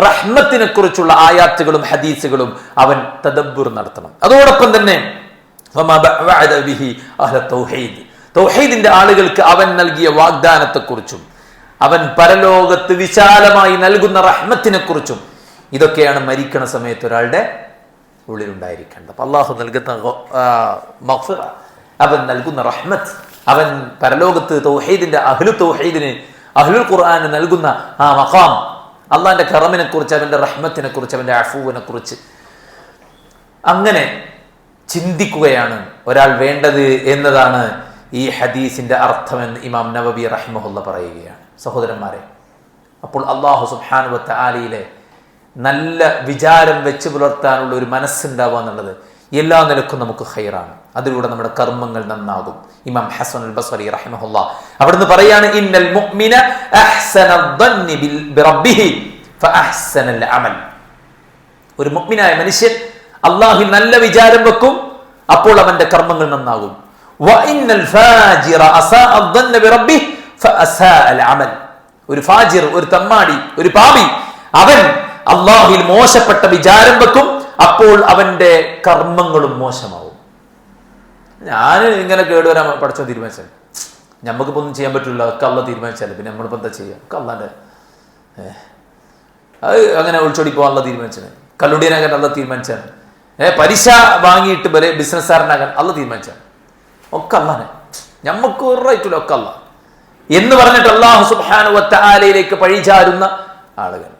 റഹ്മത്തിനെ കുറിച്ചുള്ള ആയാത്തുകളും ഹദീസുകളും അവൻ തദബ്ബുർ നടത്തണം. അതോടൊപ്പം തന്നെ തൗഹീദിന്റെ ആളുകൾക്ക് അവൻ നൽകിയ വാഗ്ദാനത്തെക്കുറിച്ചും അവൻ പരലോകത്ത് വിശാലമായി നൽകുന്ന റഹ്മത്തിനെ കുറിച്ചും, ഇതൊക്കെയാണ് മരിക്കണ സമയത്ത് ഒരാളുടെ ഉള്ളിലുണ്ടായിരിക്കേണ്ടത്. അപ്പൊ അള്ളാഹു നൽകുന്ന മഗ്ഫിറ, അവൻ നൽകുന്ന റഹ്മത്ത്, അവൻ പരലോകത്ത് തൗഹീദിന്റെ തൗഹീദിന് അഹ്ലുൽ ഖുർആന് നൽകുന്ന ആ മഖാം, അള്ളാഹിന്റെ കറമിനെ കുറിച്ച്, അവന്റെ റഹ്മത്തിനെ കുറിച്ച്, അവന്റെ അഫൂവിനെ കുറിച്ച് അങ്ങനെ ചിന്തിക്കുകയാണ് ഒരാൾ വേണ്ടത് എന്നതാണ് ഈ ഹദീസിന്റെ അർത്ഥമെന്ന് ഇമാം നവവി റഹിമഹുല്ല പറയുകയാണ്. സഹോദരന്മാരെ, അപ്പോൾ അല്ലാഹു സുബ്ഹാനഹു വ തആലയിലെ നല്ല വിചാരം വെച്ച് പുലർത്താനുള്ള ഒരു മനസ്സുണ്ടാവുക എന്നുള്ളത് എല്ലാ നിലക്കും നമുക്ക് ഖൈറാണ്. അതിലൂടെ നമ്മുടെ കർമ്മങ്ങൾ നന്നാകും. ഇമാം ഹസൻ അൽ ബസ്രി റഹിമഹുല്ല അവിടുന്ന് പറയാണ്, ഇന്നൽ മുഅ്മിന അഹ്സനൽ ദന്നി ബിറബ്ബിഹി ഫഅഹ്സനൽ അമൽ. ഒരു മുഅ്മിനായ മനുഷ്യൻ അല്ലാഹുവിൽ നല്ല വിചാരം വെക്കും, അപ്പോൾ അവന്റെ കർമ്മങ്ങൾ നന്നാകും. വഇന്നൽ ഫാജിറ അസാഅ ദന്ന ബിറബ്ബിഹി ഫഅസാഅൽ അമൽ. ഒരു ഫാജിർ, ഒരു തമ്മാടി, ഒരു പാപി, അവൻ അല്ലാഹുവിൽ മോശപ്പെട്ട വിചാരം വെക്കും, അപ്പോൾ അവന്റെ കർമ്മങ്ങളും മോശമാവും. ഞാൻ ഇങ്ങനെ കേടുവരാൻ പഠിച്ചോ തീരുമാനിച്ചാൽ നമുക്കിപ്പോ ഒന്നും ചെയ്യാൻ പറ്റില്ല, ഒക്കെ അള്ളാഹ് തീരുമാനിച്ചാൽ പിന്നെ നമ്മളിപ്പോ എന്താ ചെയ്യുക? ഒക്കെ അള്ളാന്റെ അത് അങ്ങനെ ഒളിച്ചോടി പോകാൻ അള്ളാഹ് തീരുമാനിച്ചത്, കല്ലുടിയനാകാൻ അള്ളാഹ് തീരുമാനിച്ചാണ്, പലിശ വാങ്ങിയിട്ട് വരെ ബിസിനസ്സുകാരനാകാൻ അള്ളാഹ് തീരുമാനിച്ചാണ്. ഒക്കെ അള്ളാനെ, ഞമ്മക്ക് ഒരു റൈറ്റില്ല, ഒക്കെ അള്ളാഹ് എന്ന് പറഞ്ഞിട്ട് അല്ലാഹു സുബ്ഹാനഹു വ തആലയിലേക്ക് പഴിചാരുന്ന ആളുകൾ,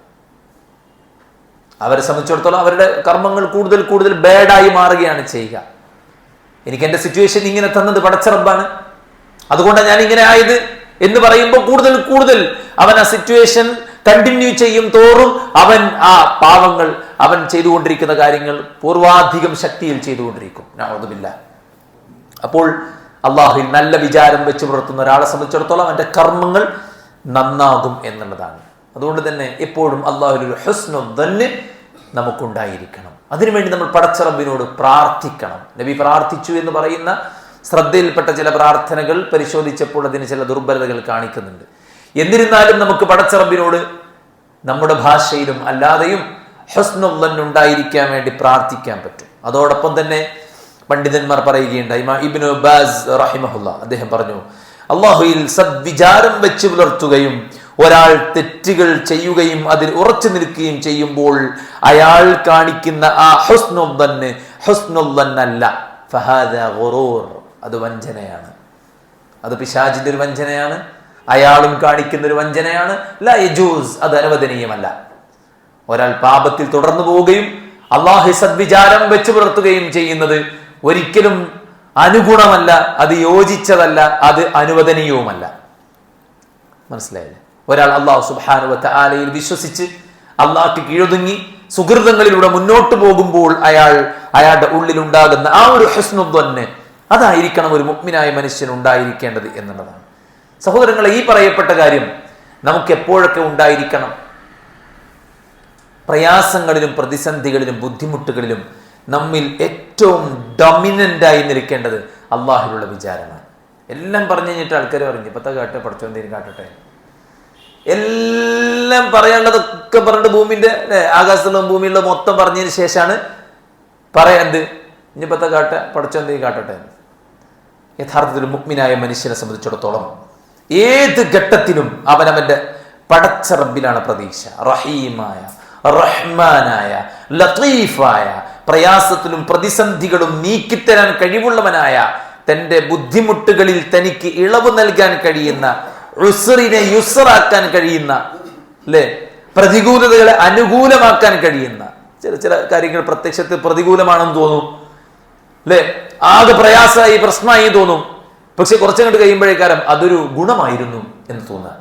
അവരെ സംബന്ധിച്ചിടത്തോളം അവരുടെ കർമ്മങ്ങൾ കൂടുതൽ കൂടുതൽ ബാഡായി മാറുകയാണ് ചെയ്യുക. എനിക്ക് എന്റെ സിറ്റുവേഷൻ ഇങ്ങനെ തന്നത് പടച്ച റബ്ബാണ്, അതുകൊണ്ടാണ് ഞാൻ ഇങ്ങനെ ആയത് എന്ന് പറയുമ്പോൾ കൂടുതൽ കൂടുതൽ അവൻ ആ സിറ്റുവേഷൻ കണ്ടിന്യൂ ചെയ്യും തോറും അവൻ ആ പാവങ്ങൾ, അവൻ ചെയ്തുകൊണ്ടിരിക്കുന്ന കാര്യങ്ങൾ പൂർവാധികം ശക്തിയിൽ ചെയ്തുകൊണ്ടിരിക്കും. നഅൂദുബില്ലാഹ്. അപ്പോൾ അള്ളാഹുവിൽ നല്ല വിചാരം വെച്ച് പുലർത്തുന്ന ഒരാളെ സംബന്ധിച്ചിടത്തോളം അവന്റെ കർമ്മങ്ങൾ നന്നാകും എന്നുള്ളതാണ്. അതുകൊണ്ട് തന്നെ എപ്പോഴും അള്ളാഹുവിൽ ഒരു ഹുസ്നുൽ ദന്ന് നമുക്കുണ്ടായിരിക്കണം. അതിനുവേണ്ടി നമ്മൾ പടച്ച റബ്ബിനോട് പ്രാർത്ഥിക്കണം. നബി പ്രാർത്ഥിച്ചു എന്ന് പറയുന്ന ശ്രദ്ധയിൽപ്പെട്ട ചില പ്രാർത്ഥനകൾ പരിശോധിച്ചപ്പോൾ അതിന് ചില ദുർബലതകൾ കാണിക്കുന്നുണ്ട്. എന്നിരുന്നാലും നമുക്ക് പടച്ച റബ്ബിനോട് നമ്മുടെ ഭാഷയിലും അല്ലാതെയും ഹുസ്നുൽ ദന്ന് ഉണ്ടായിരിക്കാൻ വേണ്ടി പ്രാർത്ഥിക്കാൻ പറ്റും. അതോടൊപ്പം തന്നെ പണ്ഡിതന്മാർ പറയുകയുണ്ടായി, ഇബ്നു ബാസ് റഹിമഹുല്ല അദ്ദേഹം പറഞ്ഞു, അല്ലാഹുവിൽ സദ്വിചാരം വെച്ച് പുലർത്തുകയും ഒരാൾ തെറ്റുകൾ ചെയ്യുകയും അതിൽ ഉറച്ചു നിൽക്കുകയും ചെയ്യുമ്പോൾ അയാൾ കാണിക്കുന്ന ആ ഹുസ്നുൽ ദന്നല്ല, ഫഹാദാ ഗുറൂർ, അത് വഞ്ചനയാണ്, അത് പിശാചിന്റെ ഒരു വഞ്ചനയാണ്, അയാളും കാണിക്കുന്ന ഒരു വഞ്ചനയാണ്. ലാ യജൂസ്, അത് അനുവദനീയമല്ല. ഒരാൾ പാപത്തിൽ തുടർന്നു പോവുകയും അല്ലാഹു സദ്വിചാരം വെച്ച് പുലർത്തുകയും ചെയ്യുന്നത് ഒരിക്കലും അനുഗുണമല്ല, അത് യോജിച്ചതല്ല, അത് അനുവദനീയവുമല്ല. മനസ്സിലായില്ലേ? ഒരാൾ അല്ലാഹു സുബ്ഹാനഹു വ തആലയിൽ വിശ്വസിച്ച് അല്ലാഹുക്ക് കീഴൊതുങ്ങി സുഹൃതങ്ങളിലൂടെ മുന്നോട്ട് പോകുമ്പോൾ അയാളുടെ ഉള്ളിലുണ്ടാകുന്ന ആ ഒരു ഹുസ്നുൽ ദന്ന്, അതായിരിക്കണം ഒരു മുഅ്മിനായ മനുഷ്യൻ ഉണ്ടായിരിക്കേണ്ടത് എന്നുള്ളതാണ്. സഹോദരങ്ങളെ, ഈ പറയപ്പെട്ട കാര്യം നമുക്ക് എപ്പോഴൊക്കെ ഉണ്ടായിരിക്കണം? പ്രയാസങ്ങളിലും പ്രതിസന്ധികളിലും ബുദ്ധിമുട്ടുകളിലും നമ്മിൽ ഏറ്റവും ഡൊമിനൻ്റായി നിൽക്കേണ്ടത് അള്ളാഹുവിലുള്ള വിചാരമാണ്. എല്ലാം പറഞ്ഞു കഴിഞ്ഞിട്ട് ആൾക്കാർ പറഞ്ഞു ഇപ്പത്തെ കാട്ടെ പഠിച്ചോന്തേരും കാട്ടട്ടെ, എല്ലാം പറയാനുള്ളതൊക്കെ പറഞ്ഞിട്ട് ഭൂമിന്റെ ആകാശത്തുള്ള ഭൂമിയുള്ള മൊത്തം പറഞ്ഞതിന് ശേഷമാണ് പറയാന്ത് ഇനിയിപ്പത്തെ കാട്ടെ പഠിച്ചോന്തേരും കാട്ടട്ടെ. യഥാർത്ഥത്തിൽ മുഅ്മിനായ മനുഷ്യനെ സംബന്ധിച്ചിടത്തോളം ഏത് ഘട്ടത്തിലും അവനവന്റെ പടച്ച റബ്ബിലാണ് പ്രതീക്ഷ. റഹീമായ, റഹ്മാനായ, ലത്തീഫായ, പ്രയാസത്തിലും പ്രതിസന്ധികളും നീക്കിത്തരാൻ കഴിവുള്ളവനായ, തന്റെ ബുദ്ധിമുട്ടുകളിൽ തനിക്ക് ഇളവ് നൽകാൻ കഴിയുന്ന, ഉസ്റിനെ യുസ്റാക്കാൻ കഴിയുന്ന, അല്ലെ, പ്രതികൂലതകളെ അനുകൂലമാക്കാൻ കഴിയുന്ന, ചില കാര്യങ്ങൾ പ്രത്യക്ഷത്തിൽ പ്രതികൂലമാണെന്ന് തോന്നും, അല്ലെ, ആകെ പ്രയാസമായി പ്രശ്നമായി തോന്നും, പക്ഷെ കുറച്ചങ്ങോട്ട് കഴിയുമ്പോഴേക്കാരം അതൊരു ഗുണമായിരുന്നു എന്ന് തോന്നുക.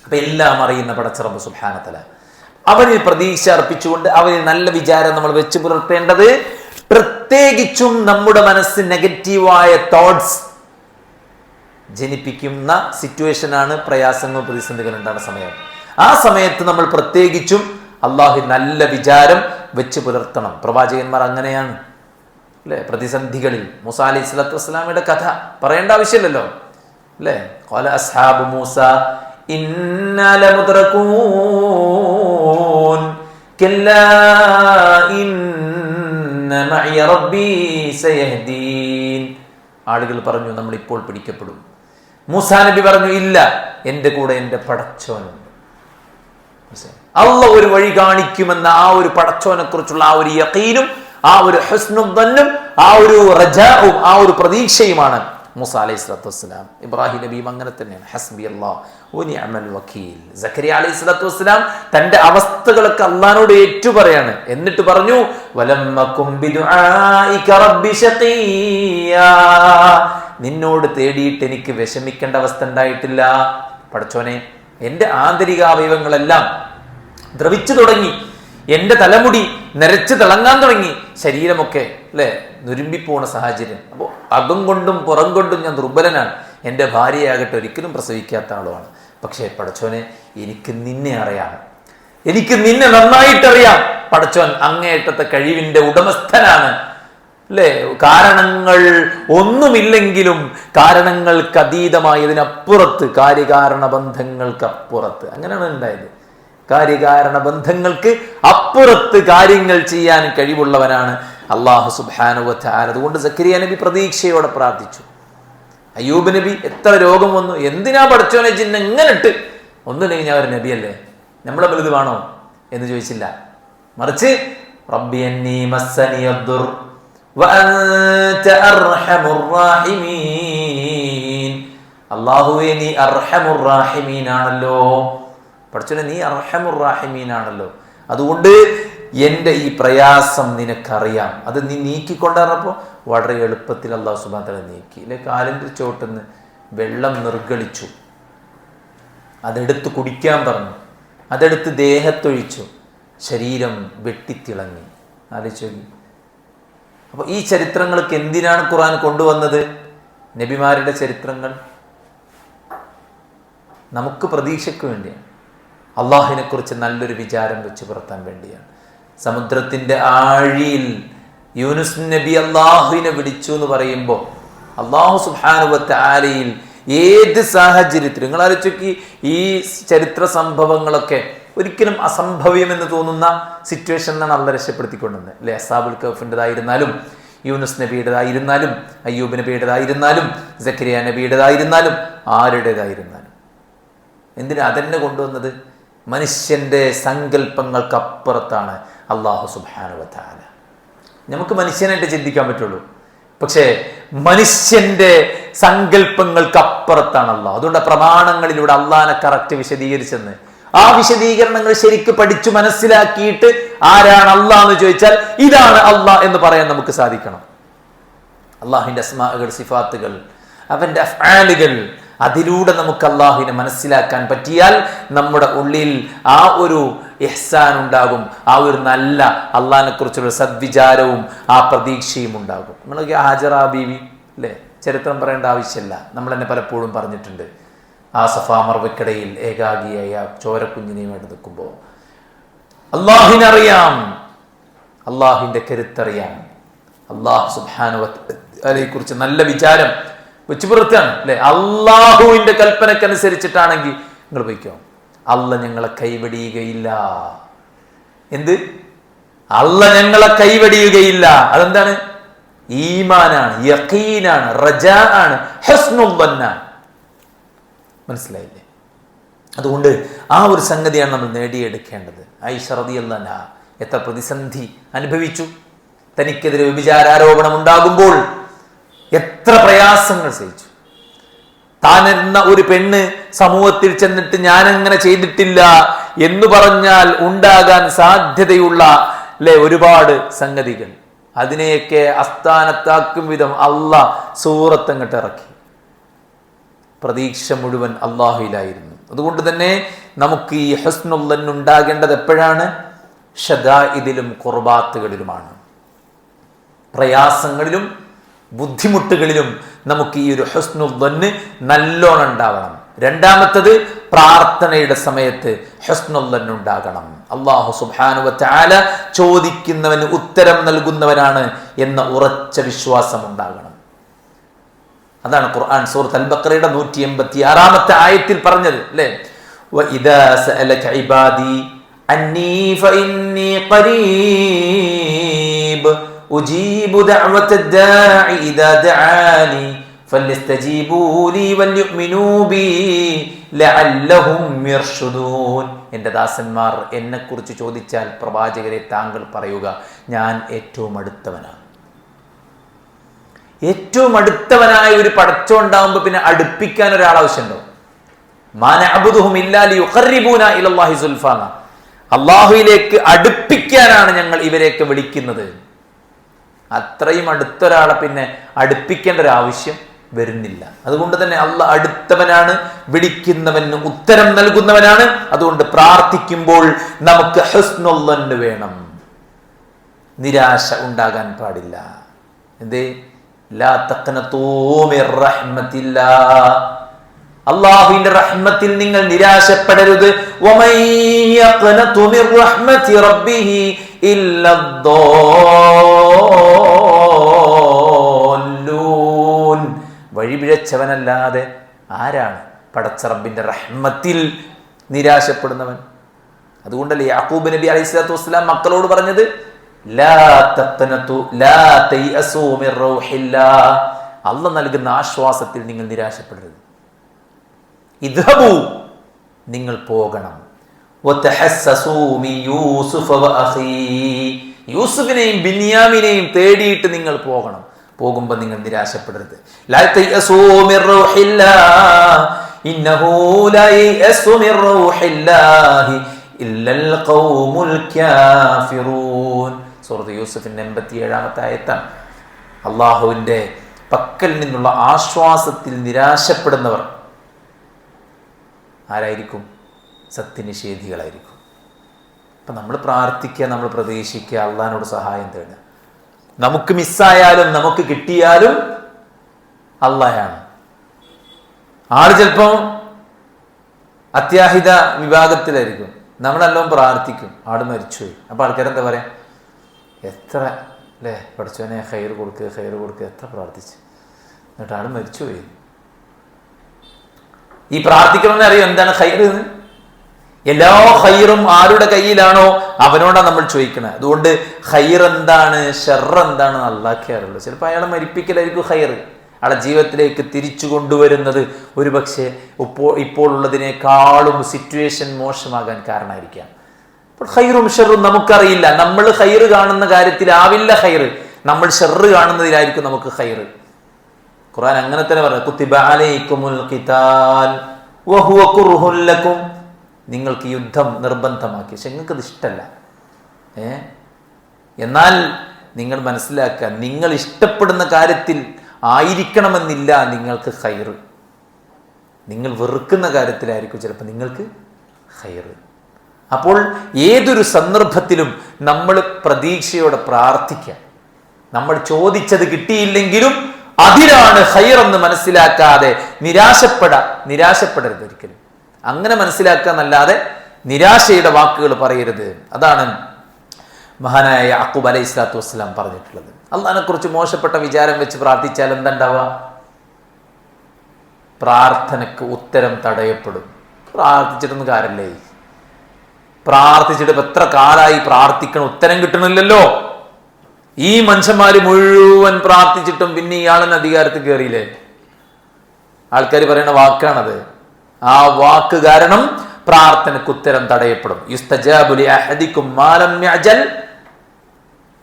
അപ്പൊ എല്ലാം അറിയുന്ന പടച്ച റബ്ബ് സുബ്ഹാനഹു വ തആല അവനിൽ പ്രതീക്ഷ അർപ്പിച്ചുകൊണ്ട് അവനിൽ നല്ല വിചാരം നമ്മൾ വെച്ച് പുലർത്തേണ്ടത്, പ്രത്യേകിച്ചും നമ്മുടെ മനസ്സിൽ നെഗറ്റീവായ തോട്ട്സ് ജനിപ്പിക്കുന്ന സിറ്റുവേഷനാണ് പ്രയാസങ്ങളും പ്രതിസന്ധികളും ഉണ്ടാകുന്ന സമയം. ആ സമയത്ത് നമ്മൾ പ്രത്യേകിച്ചും അള്ളാഹു നല്ല വിചാരം വെച്ച് പുലർത്തണം. പ്രവാചകന്മാർ അങ്ങനെയാണ്, അല്ലെ? പ്രതിസന്ധികളിൽ മൂസ അലൈഹി സ്വലാത്തു വസ്സലാമയുടെ കഥ പറയേണ്ട ആവശ്യമില്ലല്ലോ, അല്ലെ? ഖാല അസ്ഹാബു മൂസ ഇന്നാ ലമുദ്റകൂൻ കല്ലാ ഇന്ന മഅയ റബ്ബി സയഹ്ദീൻ. ആളുകൾ പറഞ്ഞു നമ്മൾ ഇപ്പോൾ പിടിക്കപ്പെടും. മൂസാ നബി പറഞ്ഞു ഇല്ല, എൻ്റെ കൂടെ എൻ്റെ പടച്ചോനുണ്ട്. അള്ളാഹ് ഒരു വഴി കാണിക്കുമെന്ന ആ ഒരു പടച്ചോനെ കുറിച്ചുള്ള ആ ഒരു യഖീനും ആ ഒരു ഹുസ്നുൽ ദന്നും ആ ഒരു റജാഉം ആ ഒരു പ്രതീക്ഷയുമാണ് മൂസ അലൈഹിസ്സലാത്തു വസ്സലാം. ഇബ്രാഹിം നബിയും അങ്ങനെ തന്നെയാണ്. ഹസ്ബി അല്ലാഹ് വ നിഅമൽ വക്കീൽ. സക്കരിയ അലൈഹിസ്സലാത്തു വസ്സലാം തന്റെ അവസ്ഥകളൊക്കെ അള്ളാഹ്നോട് ഏറ്റു പറയാണ്. എന്നിട്ട് പറഞ്ഞു വലമ്മകും ബിദുആഇക റബ്ബി ശഖിയാ, നിന്നോട് തേടിയിട്ട് എനിക്ക് വിഷമിക്കേണ്ട അവസ്ഥ ഉണ്ടായിട്ടില്ല പടച്ചോനെ. എൻ്റെ ആന്തരിക അവയവങ്ങളെല്ലാം ദ്രവിച്ചു തുടങ്ങി, എൻ്റെ തലമുടി നരച്ച് തിളങ്ങാൻ തുടങ്ങി, ശരീരമൊക്കെ അല്ലെ നുരുമ്പിപ്പോണ സാഹചര്യം. അപ്പോൾ അകം കൊണ്ടും പുറം കൊണ്ടും ഞാൻ ദുർബലനാണ്. എൻ്റെ ഭാര്യയാകട്ടെ ഒരിക്കലും പ്രസവിക്കാത്ത ആളുമാണ്. പക്ഷേ പടച്ചോനെ, എനിക്ക് നിന്നെ അറിയാം, എനിക്ക് നിന്നെ നന്നായിട്ടറിയാം. പടച്ചോൻ അങ്ങേയറ്റത്തെ കഴിവിൻ്റെ ഉടമസ്ഥനാണ് അല്ലേ. കാരണങ്ങൾ ഒന്നുമില്ലെങ്കിലും കാരണങ്ങൾക്ക് അതീതമായി ഇതിനപ്പുറത്ത്, കാര്യകാരണ ബന്ധങ്ങൾക്കപ്പുറത്ത്, അങ്ങനെയാണ് ഉണ്ടായത്. കാര്യകാരണ ബന്ധങ്ങൾക്ക് അപ്പുറത്ത് കാര്യങ്ങൾ ചെയ്യാൻ കഴിവുള്ളവനാണ് അല്ലാഹു സുബ്ഹാനഹു വ തആല. അതുകൊണ്ട് സക്കരിയ നബി പ്രതീക്ഷയോടെ പ്രാർത്ഥിച്ചു. അയ്യൂബ് നബി എത്ര രോഗം വന്നു, എന്തിനാ പടച്ചോനെ ചിന്ന എങ്ങനെ ഇട്ട്, ഒന്നുമില്ലെങ്കിൽ ഞാൻ ഒരു നബിയല്ലേ, നമ്മളെ വലുത് വേണോ എന്ന് ചോദിച്ചില്ല. മറിച്ച് റബ്ബി അന്നീ മസ്സനിയദ്ദുർ വ അൻത അർഹമുർ റാഹിമീൻ. അല്ലാഹുവേ, നീ അർഹമുർ റാഹിമീൻ ആണല്ലോ. പടച്ചോനെ, നീ അർഹമുർ റാഹിമീൻ ആണല്ലോ. അതുകൊണ്ട് എൻ്റെ ഈ പ്രയാസം നിനക്കറിയാം. അത് നീ നീക്കിക്കൊണ്ടിരുന്നപ്പോൾ വളരെ എളുപ്പത്തിൽ അല്ലാഹു സുബ്ഹാനഹു വ തആല നീക്കി. അല്ലെ, കാലിൻ്റെ ചോട്ടെന്ന് വെള്ളം നിർഗളിച്ചു, അതെടുത്ത് കുടിക്കാൻ പറഞ്ഞു, അതെടുത്ത് ദേഹത്തൊഴിച്ചു, ശരീരം വെട്ടിത്തിളങ്ങി. ആലോചിച്ചു. അപ്പോൾ ഈ ചരിത്രങ്ങൾക്ക് എന്തിനാണ് ഖുർആൻ കൊണ്ടുവന്നത്? നബിമാരുടെ ചരിത്രങ്ങൾ നമുക്ക് പ്രതീക്ഷയ്ക്ക് വേണ്ടിയാണ്, അള്ളാഹുവിനെ കുറിച്ച് നല്ലൊരു വിചാരം വെച്ച് പുറത്താൻ വേണ്ടിയാണ്. സമുദ്രത്തിൻ്റെ ആഴിയിൽ യൂനുസ് നബി അള്ളാഹുവിനെ വിളിച്ചു എന്ന് പറയുമ്പോൾ അള്ളാഹു സുബ്ഹാനഹു വ തആലയിൽ ഏത് സാഹചര്യത്തിൽ, നിങ്ങൾ ആലോചിച്ച് ഈ ചരിത്ര സംഭവങ്ങളൊക്കെ ഒരിക്കലും അസംഭവ്യമെന്ന് തോന്നുന്ന സിറ്റുവേഷൻ എന്നാണ് അള്ളാഹ് രക്ഷപ്പെടുത്തിക്കൊണ്ടുവന്നത് അല്ലെ. അസ്ഹാബുൽ കഹ്ഫിൻ്റെതായിരുന്നാലും, യൂനുസ് നബിയുടേതായിരുന്നാലും, അയ്യൂബ് നബിയുടേതായിരുന്നാലും, സക്കരിയ നബിയുടേതായിരുന്നാലും, ആരുടേതായിരുന്നാലും, എന്തിനാ അതെന്നെ കൊണ്ടുവന്നത്? മനുഷ്യൻ്റെ സങ്കല്പങ്ങൾക്കപ്പുറത്താണ് അല്ലാഹു സുബ്ഹാനഹു വ തആല. നമുക്ക് മനുഷ്യനായിട്ട് ചിന്തിക്കാൻ പറ്റുള്ളൂ, പക്ഷേ മനുഷ്യൻ്റെ സങ്കല്പങ്ങൾക്കപ്പുറത്താണ് അല്ലാഹ്. അതുകൊണ്ട് പ്രമാണങ്ങളിലൂടെ അള്ളാഹിനെ കറക്റ്റ് വിശദീകരിച്ചെന്ന്, ആ വിശദീകരണങ്ങൾ ശരിക്ക് പഠിച്ചു മനസ്സിലാക്കിയിട്ട് ആരാണ് അള്ളാഹ് എന്ന് ചോദിച്ചാൽ ഇതാണ് അള്ളാഹ് എന്ന് പറയാൻ നമുക്ക് സാധിക്കണം. അള്ളാഹിൻ്റെ അസ്മാഉകൾ, സിഫാത്തുകൾ, അവൻ്റെ അഫ്ആലുകൾ, അതിലൂടെ നമുക്ക് അള്ളാഹുവിനെ മനസ്സിലാക്കാൻ പറ്റിയാൽ നമ്മുടെ ഉള്ളിൽ ആ ഒരു ഇഹ്സാൻ ഉണ്ടാകും, ആ ഒരു നല്ല അള്ളാഹിനെ കുറിച്ചുള്ള സദ്വിചാരവും ആ പ്രതീക്ഷയും ഉണ്ടാകും. നമ്മളൊക്കെ ഹാജറ ബീവി അല്ലേ, ചരിത്രം പറയേണ്ട ആവശ്യമില്ല, നമ്മൾ തന്നെ പലപ്പോഴും പറഞ്ഞിട്ടുണ്ട്. ആ സഫാ മർവയ്ക്കിടയിൽ ഏകാഗിയായ ചോരക്കുഞ്ഞിനെയുമായിട്ട് നിൽക്കുമ്പോൾ അള്ളാഹിനറിയാം, അള്ളാഹിൻ്റെ കരുത്തറിയാം, അള്ളാഹു സുബ്ഹാനഹു വ തആലയെ കുറിച്ച് നല്ല വിചാരം വെച്ച് പുറത്താണ് അല്ലെ. അള്ളാഹുവിന്റെ കൽപ്പനക്കനുസരിച്ചിട്ടാണെങ്കിൽ നിങ്ങൾ പോയിക്കോ, അള്ളാഹ് ഞങ്ങളെ കൈവടിയുകയില്ല. എന്ത്? അള്ളാഹ് ഞങ്ങളെ കൈവടിയുകയില്ല. അതെന്താണ്? ഈമാനാണ്, യഖീനാണ്, റജാ ആണ്, ഹുസ്നുൽ ദന്നാണ്. മനസ്സിലായില്ലേ? അതുകൊണ്ട് ആ ഒരു സംഗതിയാണ് നമ്മൾ നേടിയെടുക്കേണ്ടത്. ആയിഷ റളിയല്ലാഹു അൻഹ എത്ര പ്രതിസന്ധി അനുഭവിച്ചു. തനിക്കെതിരെ വ്യഭിചാരാരോപണം ഉണ്ടാകുമ്പോൾ എത്ര പ്രയാസങ്ങൾ സഹിച്ചു. താനെന്ന ഒരു പെണ്ണ് സമൂഹത്തിൽ ചെന്നിട്ട് ഞാനങ്ങനെ ചെയ്തിട്ടില്ല എന്ന് പറഞ്ഞാൽ ഉണ്ടാകാൻ സാധ്യതയുള്ള അല്ലെ ഒരുപാട് സംഗതികൾ, അതിനെയൊക്കെ അസ്ഥാനത്താക്കും വിധം അള്ളാഹ് സൂറത്തങ്ങട്ട് ഇറക്കി. പ്രതീക്ഷ മുഴുവൻ അള്ളാഹുവിലായിരുന്നു. അതുകൊണ്ട് തന്നെ നമുക്ക് ഈ ഹുസ്നുൽ ദന്ന് ഉണ്ടാകേണ്ടത് എപ്പോഴാണ്? ഷദാഇദിലും ഖുർബാത്തുകളിലുമാണ്. പ്രയാസങ്ങളിലും ബുദ്ധിമുട്ടുകളിലും നമുക്ക് ഈ ഒരു ഹുസ്നുൽ ദന്ന് നല്ലോണം ഉണ്ടാവണം. രണ്ടാമത്തത്, പ്രാർത്ഥനയുടെ സമയത്ത് ഹുസ്നുൽ ദന്ന് ഉണ്ടാകണം. അല്ലാഹു സുബ്ഹാനഹു വ തആല ചോദിക്കുന്നവന് ഉത്തരം നൽകുന്നവനാണ് എന്ന ഉറച്ച വിശ്വാസം ഉണ്ടാകണം. അതാണ് ഖുർആൻ സൂറത്ത് അൽ ബഖറയുടെ 186 ആയത്തിൽ പറഞ്ഞത് അല്ലേ. വഇദാ സഅലക ഇബാദി അന്നീ ഫഇന്നീ ഖരീബ് ഉജീബു ദഅവത ദാഇ ഇദാ ദഅാനി എന്റെ ദാസന്മാർ എന്നെ കുറിച്ച് ചോദിച്ചാൽ പ്രവാചകരെ താങ്കൾ പറയുക, ഞാൻ ഏറ്റവും അടുത്തവനാണ്. ഏറ്റവും അടുത്തവനായ ഒരു പടച്ചോ ഉണ്ടാവുമ്പോ പിന്നെ അടുപ്പിക്കാൻ ഒരാൾ ആവശ്യമുണ്ടോ? അള്ളാഹുയിലേക്ക് അടുപ്പിക്കാനാണ് ഞങ്ങൾ ഇവരെയൊക്കെ വിളിക്കുന്നത്. അത്രയും അടുത്തൊരാളെ പിന്നെ അടുപ്പിക്കേണ്ട ഒരു ആവശ്യം വരുന്നില്ല. അതുകൊണ്ട് തന്നെ അള്ളാഹ് അടുത്തവനാണ്, വിളിക്കുന്നവന് ഉത്തരം നൽകുന്നവനാണ്. അതുകൊണ്ട് പ്രാർത്ഥിക്കുമ്പോൾ നമുക്ക് ഹുസ്നുൽ ദന്ന് വേണം, നിരാശ ഉണ്ടാകാൻ പാടില്ല. എന്തേ? ലാ തഖ്നതൂ മിർ റഹ്മത്തില്ലാഹ്, അല്ലാഹുവിന്റെ റഹ്മത്തിൽ നിങ്ങൾ നിരാശപ്പെടരുത്. വമൻ യഖ്നതു മിർ റഹ്മത്തി റബ്ബിഹി ഇല്ലദ്ദാല്ലൂൻ, വഴിപിഴച്ചവനല്ലാതെ ആരാണ് പടച്ച റബ്ബിന്റെ റഹ്മത്തിൽ നിരാശപ്പെടുന്നവൻ? അതുകൊണ്ടല്ലേ യാക്കൂബ് നബി അലൈഹിസ്സലാത്തു വസ്സലാം മക്കളോട് പറഞ്ഞത്, ലാ തഖ്നതു ലാ തയഅസൂ മിർ റൗഹില്ലാഹ്, അല്ലാഹ് നൽകുന്ന ആശ്വാസത്തിൽ നിങ്ങൾ നിരാശപ്പെടരുത്. ഇദ്ഹബൂ, നിങ്ങൾ പോകണം. വതഹസ്സസൂ മിൻ യൂസുഫ വഅഖീ, യൂസുഫിനെയും ബിന്യാമിനെയും തേടിയിട്ട് നിങ്ങൾ പോകണം. പോകുമ്പോൾ നിങ്ങൾ നിരാശപ്പെടരുത്. ലാ തയഅസൂ മിർ റൗഹില്ലാഹ് ഇന്നഹു ലാ യയഅസു മിർ റൗഹില്ലാഹി ഇല്ലൽ ഖൗമുൽ കാഫിറൂൻ. സൂറത്ത് യൂസുഫിന്റെ 87-ാമത്തെ ആയത്താണ്. അള്ളാഹുവിന്റെ പക്കൽ നിന്നുള്ള ആശ്വാസത്തിൽ നിരാശപ്പെടുന്നവർ ആരായിരിക്കും? സത്യനിഷേധികളായിരിക്കും. അപ്പം നമ്മൾ പ്രാർത്ഥിക്കുക, നമ്മൾ പ്രതീക്ഷിക്കുക, അള്ളാഹിനോട് സഹായം തേടുക. നമുക്ക് മിസ്സായാലും നമുക്ക് കിട്ടിയാലും അള്ളാഹാണ്. ആള് ചിലപ്പോൾ അത്യാഹിത വിഭാഗത്തിലായിരിക്കും, നമ്മളെല്ലാം പ്രാർത്ഥിക്കും, ആട് മരിച്ചുപോയി. അപ്പോൾ ആൾക്കാരെന്താ പറയാ, എത്ര അല്ലേ പഠിച്ചവനെ ഹൈർ കൊടുക്കുക, ഹൈർ കൊടുക്കുക, എത്ര പ്രാർത്ഥിച്ച്, എന്നിട്ട് ആട് മരിച്ചുപോയി. ഈ പ്രാർത്ഥിക്കണമെന്ന് അറിയാം എന്താണ് ഹൈർ എന്ന്. എല്ലാ ഹൈറും ആരുടെ കയ്യിലാണോ അവനോടാണ് നമ്മൾ ചോദിക്കണത്. അതുകൊണ്ട് ഹൈർ എന്താണ് ഷർർ എന്താണ് അല്ലാഹ്ക്കേ അറിയുള്ളൂ. ചിലപ്പോൾ അയാളെ മരിപ്പിക്കലായിരിക്കും ഹൈർ, അയാളെ ജീവിതത്തിലേക്ക് തിരിച്ചു കൊണ്ടുവരുന്നത് ഒരു പക്ഷേ ഇപ്പോൾ ഉള്ളതിനേക്കാളും സിറ്റുവേഷൻ മോശമാകാൻ കാരണമായിരിക്കാം. അപ്പോൾ ഹൈറും ഷെറും നമുക്കറിയില്ല. നമ്മൾ ഹൈർ കാണുന്ന കാര്യത്തിലാവില്ല ഹൈർ, നമ്മൾ ഷെറ് കാണുന്നതിലായിരിക്കും നമുക്ക് ഹൈർ. ഖുർആൻ അങ്ങനെ തന്നെ പറഞ്ഞു, കുത്തിബ അലൈക്കുമുൽ ഖിതാൽ വഹുവ കുർഹുൽ ലക്കും, നിങ്ങൾക്ക് യുദ്ധം നിർബന്ധമാക്കി, പക്ഷെ നിങ്ങൾക്കത് ഇഷ്ടമല്ല. എന്നാൽ നിങ്ങൾ മനസ്സിലാക്കുക, നിങ്ങൾ ഇഷ്ടപ്പെടുന്ന കാര്യത്തിൽ ആയിരിക്കണമെന്നില്ല നിങ്ങൾക്ക് ഹൈർ. നിങ്ങൾ വെറുക്കുന്ന കാര്യത്തിലായിരിക്കും ചിലപ്പോൾ നിങ്ങൾക്ക് ഹൈർ. അപ്പോൾ ഏതൊരു സന്ദർഭത്തിലും നമ്മൾ പ്രതീക്ഷയോടെ പ്രാർത്ഥിക്കാം. നമ്മൾ ചോദിച്ചത് കിട്ടിയില്ലെങ്കിലും അതിലാണ് ഹൈർ എന്ന് മനസ്സിലാക്കാതെ നിരാശപ്പെടരുത് ഒരിക്കലും. അങ്ങനെ മനസ്സിലാക്കാന്നല്ലാതെ നിരാശയുടെ വാക്കുകൾ പറയരുത്. അതാണ് മഹാനായ യാക്കൂബ് അലൈഹി സ്വലാത്തു വസ്സലാം പറഞ്ഞിട്ടുള്ളത്. അള്ളാഹിനെ കുറിച്ച് മോശപ്പെട്ട വിചാരം വെച്ച് പ്രാർത്ഥിച്ചാൽ എന്തുണ്ടാവുക? പ്രാർത്ഥനക്ക് ഉത്തരം തടയപ്പെടും. പ്രാർത്ഥിച്ചിട്ടൊന്നും കാര്യമില്ലേ, പ്രാർത്ഥിച്ചിട്ട് എത്ര കാലമായി പ്രാർത്ഥിക്കണം, ഉത്തരം കിട്ടണില്ലല്ലോ. ഈ മനുഷ്യന്മാര് മുഴുവൻ പ്രാർത്ഥിച്ചിട്ടും പിന്നെ ഇയാളെന്നെ അധികാരത്തിൽ കയറിയില്ലേ? ആൾക്കാർ പറയുന്ന വാക്കാണത്. ആ വാക്ക് കാരണം പ്രാർത്ഥനക്ക് ഉത്തരം തടയപ്പെടും. യുസ്തജാബു ലി അഹദികും മാ ലം യഅജൽ,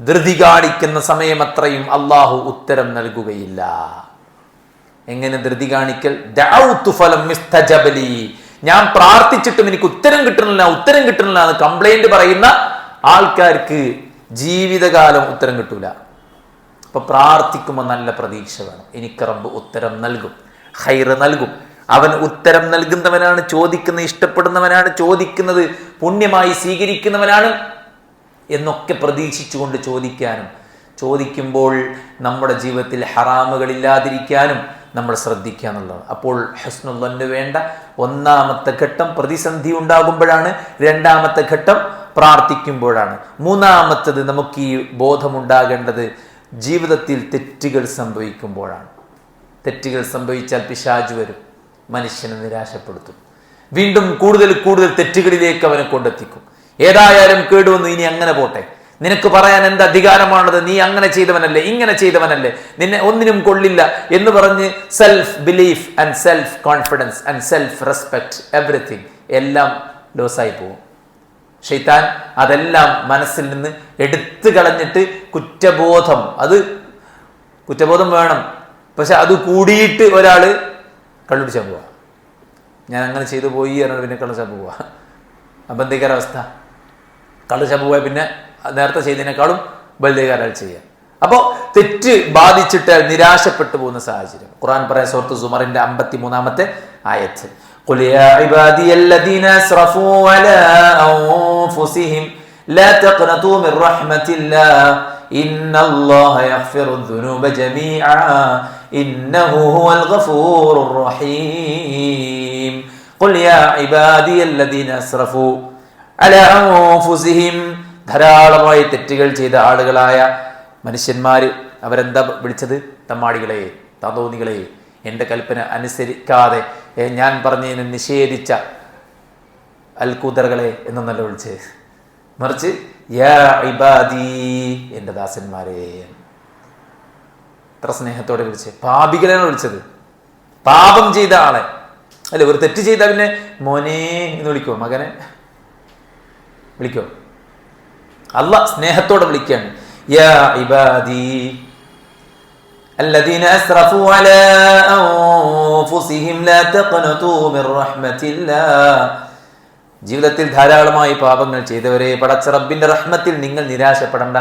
ധൃതി കാണിക്കുന്ന സമയം അത്രയും അള്ളാഹു ഉത്തരം നൽകുകയില്ല. എങ്ങനെ ധൃതി കാണിക്കൽ? ദഅഉതു ഫലം യുസ്തജബ ലി, ഞാൻ പ്രാർത്ഥിച്ചിട്ടും എനിക്ക് ഉത്തരം കിട്ടണില്ല എന്ന് കംപ്ലൈന്റ് പറയുന്ന ആൾക്കാർക്ക് ജീവിതകാലം ഉത്തരം കിട്ടൂല. അപ്പൊ പ്രാർത്ഥിക്കുമ്പോൾ നല്ല പ്രതീക്ഷ വേണം. എനിക്ക് റബ്ബ് ഉത്തരം നൽകും, ഹൈർ നൽകും. അവൻ ഉത്തരം നൽകുന്നവനാണ്, ഇഷ്ടപ്പെടുന്നവനാണ്, ചോദിക്കുന്നത് പുണ്യമായി സ്വീകരിക്കുന്നവനാണ് എന്നൊക്കെ പ്രതീക്ഷിച്ചുകൊണ്ട് ചോദിക്കുമ്പോൾ നമ്മുടെ ജീവിതത്തിൽ ഹറാമുകളില്ലാതിരിക്കാനും നമ്മൾ ശ്രദ്ധിക്കുക എന്നുള്ളതാണ്. അപ്പോൾ ഹുസ്നുൽ ദന്ന് വേണ്ട ഒന്നാമത്തെ ഘട്ടം പ്രതിസന്ധി ഉണ്ടാകുമ്പോഴാണ്, രണ്ടാമത്തെ ഘട്ടം പ്രാർത്ഥിക്കുമ്പോഴാണ്, മൂന്നാമത്തത് നമുക്ക് ഈ ബോധമുണ്ടാകേണ്ടത് ജീവിതത്തിൽ തെറ്റുകൾ സംഭവിക്കുമ്പോഴാണ്. തെറ്റുകൾ സംഭവിച്ചാൽ പിശാച് വരും, മനുഷ്യനെ നിരാശപ്പെടുത്തും, വീണ്ടും കൂടുതൽ തെറ്റുകളിലേക്ക് അവനെ കൊണ്ടെത്തിക്കും. ഏതായാലും കേടുവന്നു, ഇനി അങ്ങനെ പോട്ടെ, നിനക്ക് പറയാൻ എന്ത് അധികാരമാണത്? നീ അങ്ങനെ ചെയ്തവനല്ലേ, ഇങ്ങനെ ചെയ്തവനല്ലേ, നിന്നെ ഒന്നിനും കൊള്ളില്ല എന്ന് പറഞ്ഞ് self belief and self confidence and self respect everything എല്ലാം ലോസായി പോകും. ശൈത്താൻ അതെല്ലാം മനസ്സിൽ നിന്ന് എടുത്തു കളഞ്ഞിട്ട് കുറ്റബോധം വേണം. പക്ഷെ അത് കൂടിയിട്ട് ഒരാള് കള്ളുടിച്ചാൻ പോവാ, ഞാൻ അങ്ങനെ ചെയ്തു പോയി എന്നാൽ പിന്നെ കള്ളുടിച്ചാൻ പോവാ. അപ്പം എന്തൊക്കെ അവസ്ഥ? കള്ളുടിച്ചാൻ പോയാൽ പിന്നെ നേരത്തെ ചെയ്തതിനേക്കാളും ബലികാരാൾ ചെയ്യാം. അപ്പോൾ തെറ്റ് ബാധിച്ചിട്ട് നിരാശപ്പെട്ടു പോകുന്ന സാഹചര്യം ഖുർആൻ പറയാൻ സൂറത്ത് സുമറിന്റെ 53-ാമത്തെ ആയത്ത്, ഖുൽ യാ ഇബാദിയല്ലദീന അസ്റഫൂ അലാ അൻഫുസിഹിം ലാ തഖ്നതൂ മിർ റഹ്മത്തില്ലാഹ് ഇന്നല്ലാഹ യഗ്ഫിറുദ്ദുനൂബ ജമീഅ ഇന്നഹു ഹുവൽ ഗഫൂറുർ റഹീം. ഖുൽ യാ ഇബാദിയല്ലദീന അസ്റഫൂ അലാ അൻഫുസിഹിം, ധാരാളമായി തെറ്റുകൾ ചെയ്ത ആളുകളായ മനുഷ്യന്മാര് അവരെന്താ വിളിച്ചത്? തമ്മാടികളെ, തന്തോന്നികളെ, എൻ്റെ കൽപ്പന അനുസരിക്കാതെ ഞാൻ പറഞ്ഞതിനെ നിഷേധിച്ച അൽകൂദറുകളെ എന്നല്ല വിളിച്ചത്, മറിച്ച് യാ ഇബാദി, എൻ്റെ ദാസന്മാരെ. എത്ര സ്നേഹത്തോടെ വിളിച്ച്, പാപികളെയാണ് വിളിച്ചത്, പാപം ചെയ്ത ആളെ അല്ലെ. ഒരു തെറ്റ് ചെയ്ത പിന്നെ മോനെ എന്ന് വിളിക്കോ? മകനെ വിളിക്കോ? അല്ലാഹ് സ്നേഹത്തോടെ വിളിക്കുകയാണ്, യാ ഇബാദി الذين أسرفوا على أنفسهم لا تقنطوا من رحمة الله. ജീവിതത്തിൽ ധാരാളമായി പാപങ്ങൾ ചെയ്തവരെ, പടച്ച റബ്ബിന്റെ റഹ്മത്തിൽ നിങ്ങൾ നിരാശപ്പെടണ്ട.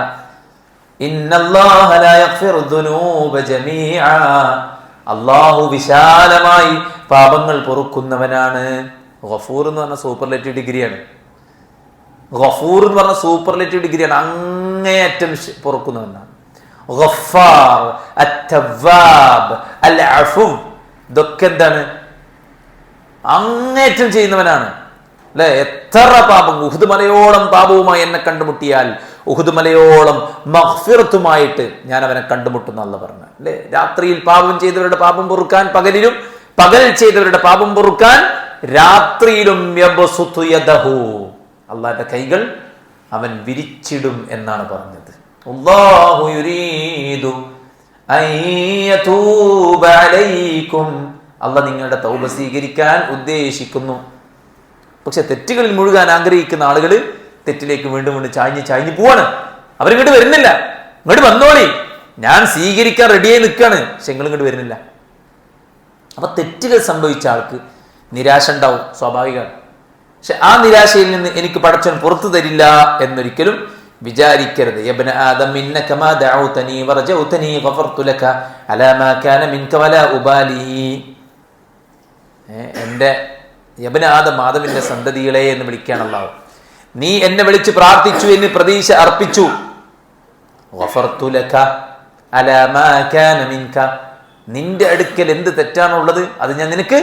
ഇന്നല്ലാഹ ലാ യഗ്ഫിറു ദുനൂബ ജമീഅ, അല്ലാഹു വിശാലമായി പാപങ്ങൾ പൊറുക്കുന്നവനാണ്. ഗഫൂർ എന്ന് പറഞ്ഞ സൂപ്പർലേറ്റീവ് ഡിഗ്രിയാണ്. ഗഫൂർ എന്ന് പറഞ്ഞ സൂപ്പർലേറ്റീവ് ഡിഗ്രിയാണ്, അങ്ങേയറ്റം പൊറുക്കുന്നവനാണ്. ഗഫാർ, അത്തവ്വാബ്, അൽ അഫു, ഇതൊക്കെ എന്താണ്? അങ്ങേറ്റം ചെയ്യുന്നവനാണ് അല്ലെ. എത്ര പാപം, ഉഹുദ് മലയോളം പാപവുമായി എന്നെ കണ്ടുമുട്ടിയാൽ ഉഹുദ് മലയോളം മഗ്ഫിറത്തുമായിട്ട് ഞാൻ അവനെ കണ്ടുമുട്ടുന്ന അല്ലാഹ് പറഞ്ഞു അല്ലെ. രാത്രിയിൽ പാപം ചെയ്തവരുടെ പാപം പൊറുക്കാൻ പകലിലും, പകൽ ചെയ്തവരുടെ പാപം പൊറുക്കാൻ രാത്രിയിലും യബ്സുതു യദഹു, അള്ളാന്റെ കൈകൾ അവൻ വിരിച്ചിടും എന്നാണ് പറഞ്ഞത്. അല്ലാഹു യുരീദു അൻ യതൂബ അലൈക്കും, അള്ളാഹ് നിങ്ങളുടെ തൗബ സ്വീകരിക്കാൻ ഉദ്ദേശിക്കുന്നു. പക്ഷെ തെറ്റുകളിൽ മുഴുകാൻ ആഗ്രഹിക്കുന്ന ആളുകൾ തെറ്റിലേക്ക് വീണ്ടും വീണ്ടും ചാഞ്ഞ് പോവാണ്. അവരിങ്ങോട്ട് വരുന്നില്ല. ഇങ്ങോട്ട് വന്നോളി, ഞാൻ സ്വീകരിക്കാൻ റെഡിയായി നിൽക്കുകയാണ്, പക്ഷെ നിങ്ങൾ ഇങ്ങോട്ട് വരുന്നില്ല. അപ്പൊ തെറ്റുകൾ സംഭവിച്ച ആൾക്ക് നിരാശ ഉണ്ടാവും, സ്വാഭാവികമാണ്. പക്ഷെ ആ നിരാശയിൽ നിന്ന് എനിക്ക് പടച്ചവൻ പുറത്തു തരില്ല എന്നൊരിക്കലും വിചാരിക്കരുത്. യബ്ന ആദം ഇന്നക മാ ദഅൗതനി വറജൗതനി ഗഫർതു ലക അലാ മാ കാന മിൻക വലാ ഉബാലി. എൻ്റെ യബ്ന ആദം, ആദമിന്റെ സന്തതികളെ എന്ന് വിളിക്കുകയാണ് അല്ലാഹു. നീ എന്നെ വിളിച്ച് പ്രാർത്ഥിച്ചു, എന്ന് പ്രതീക്ഷ അർപ്പിച്ചു. ഗഫർതു ലക അലാ മാ കാന മിൻക, നിന്റെ അടുക്കൽ എന്ത് തെറ്റാണുള്ളത് അത് ഞാൻ നിനക്ക്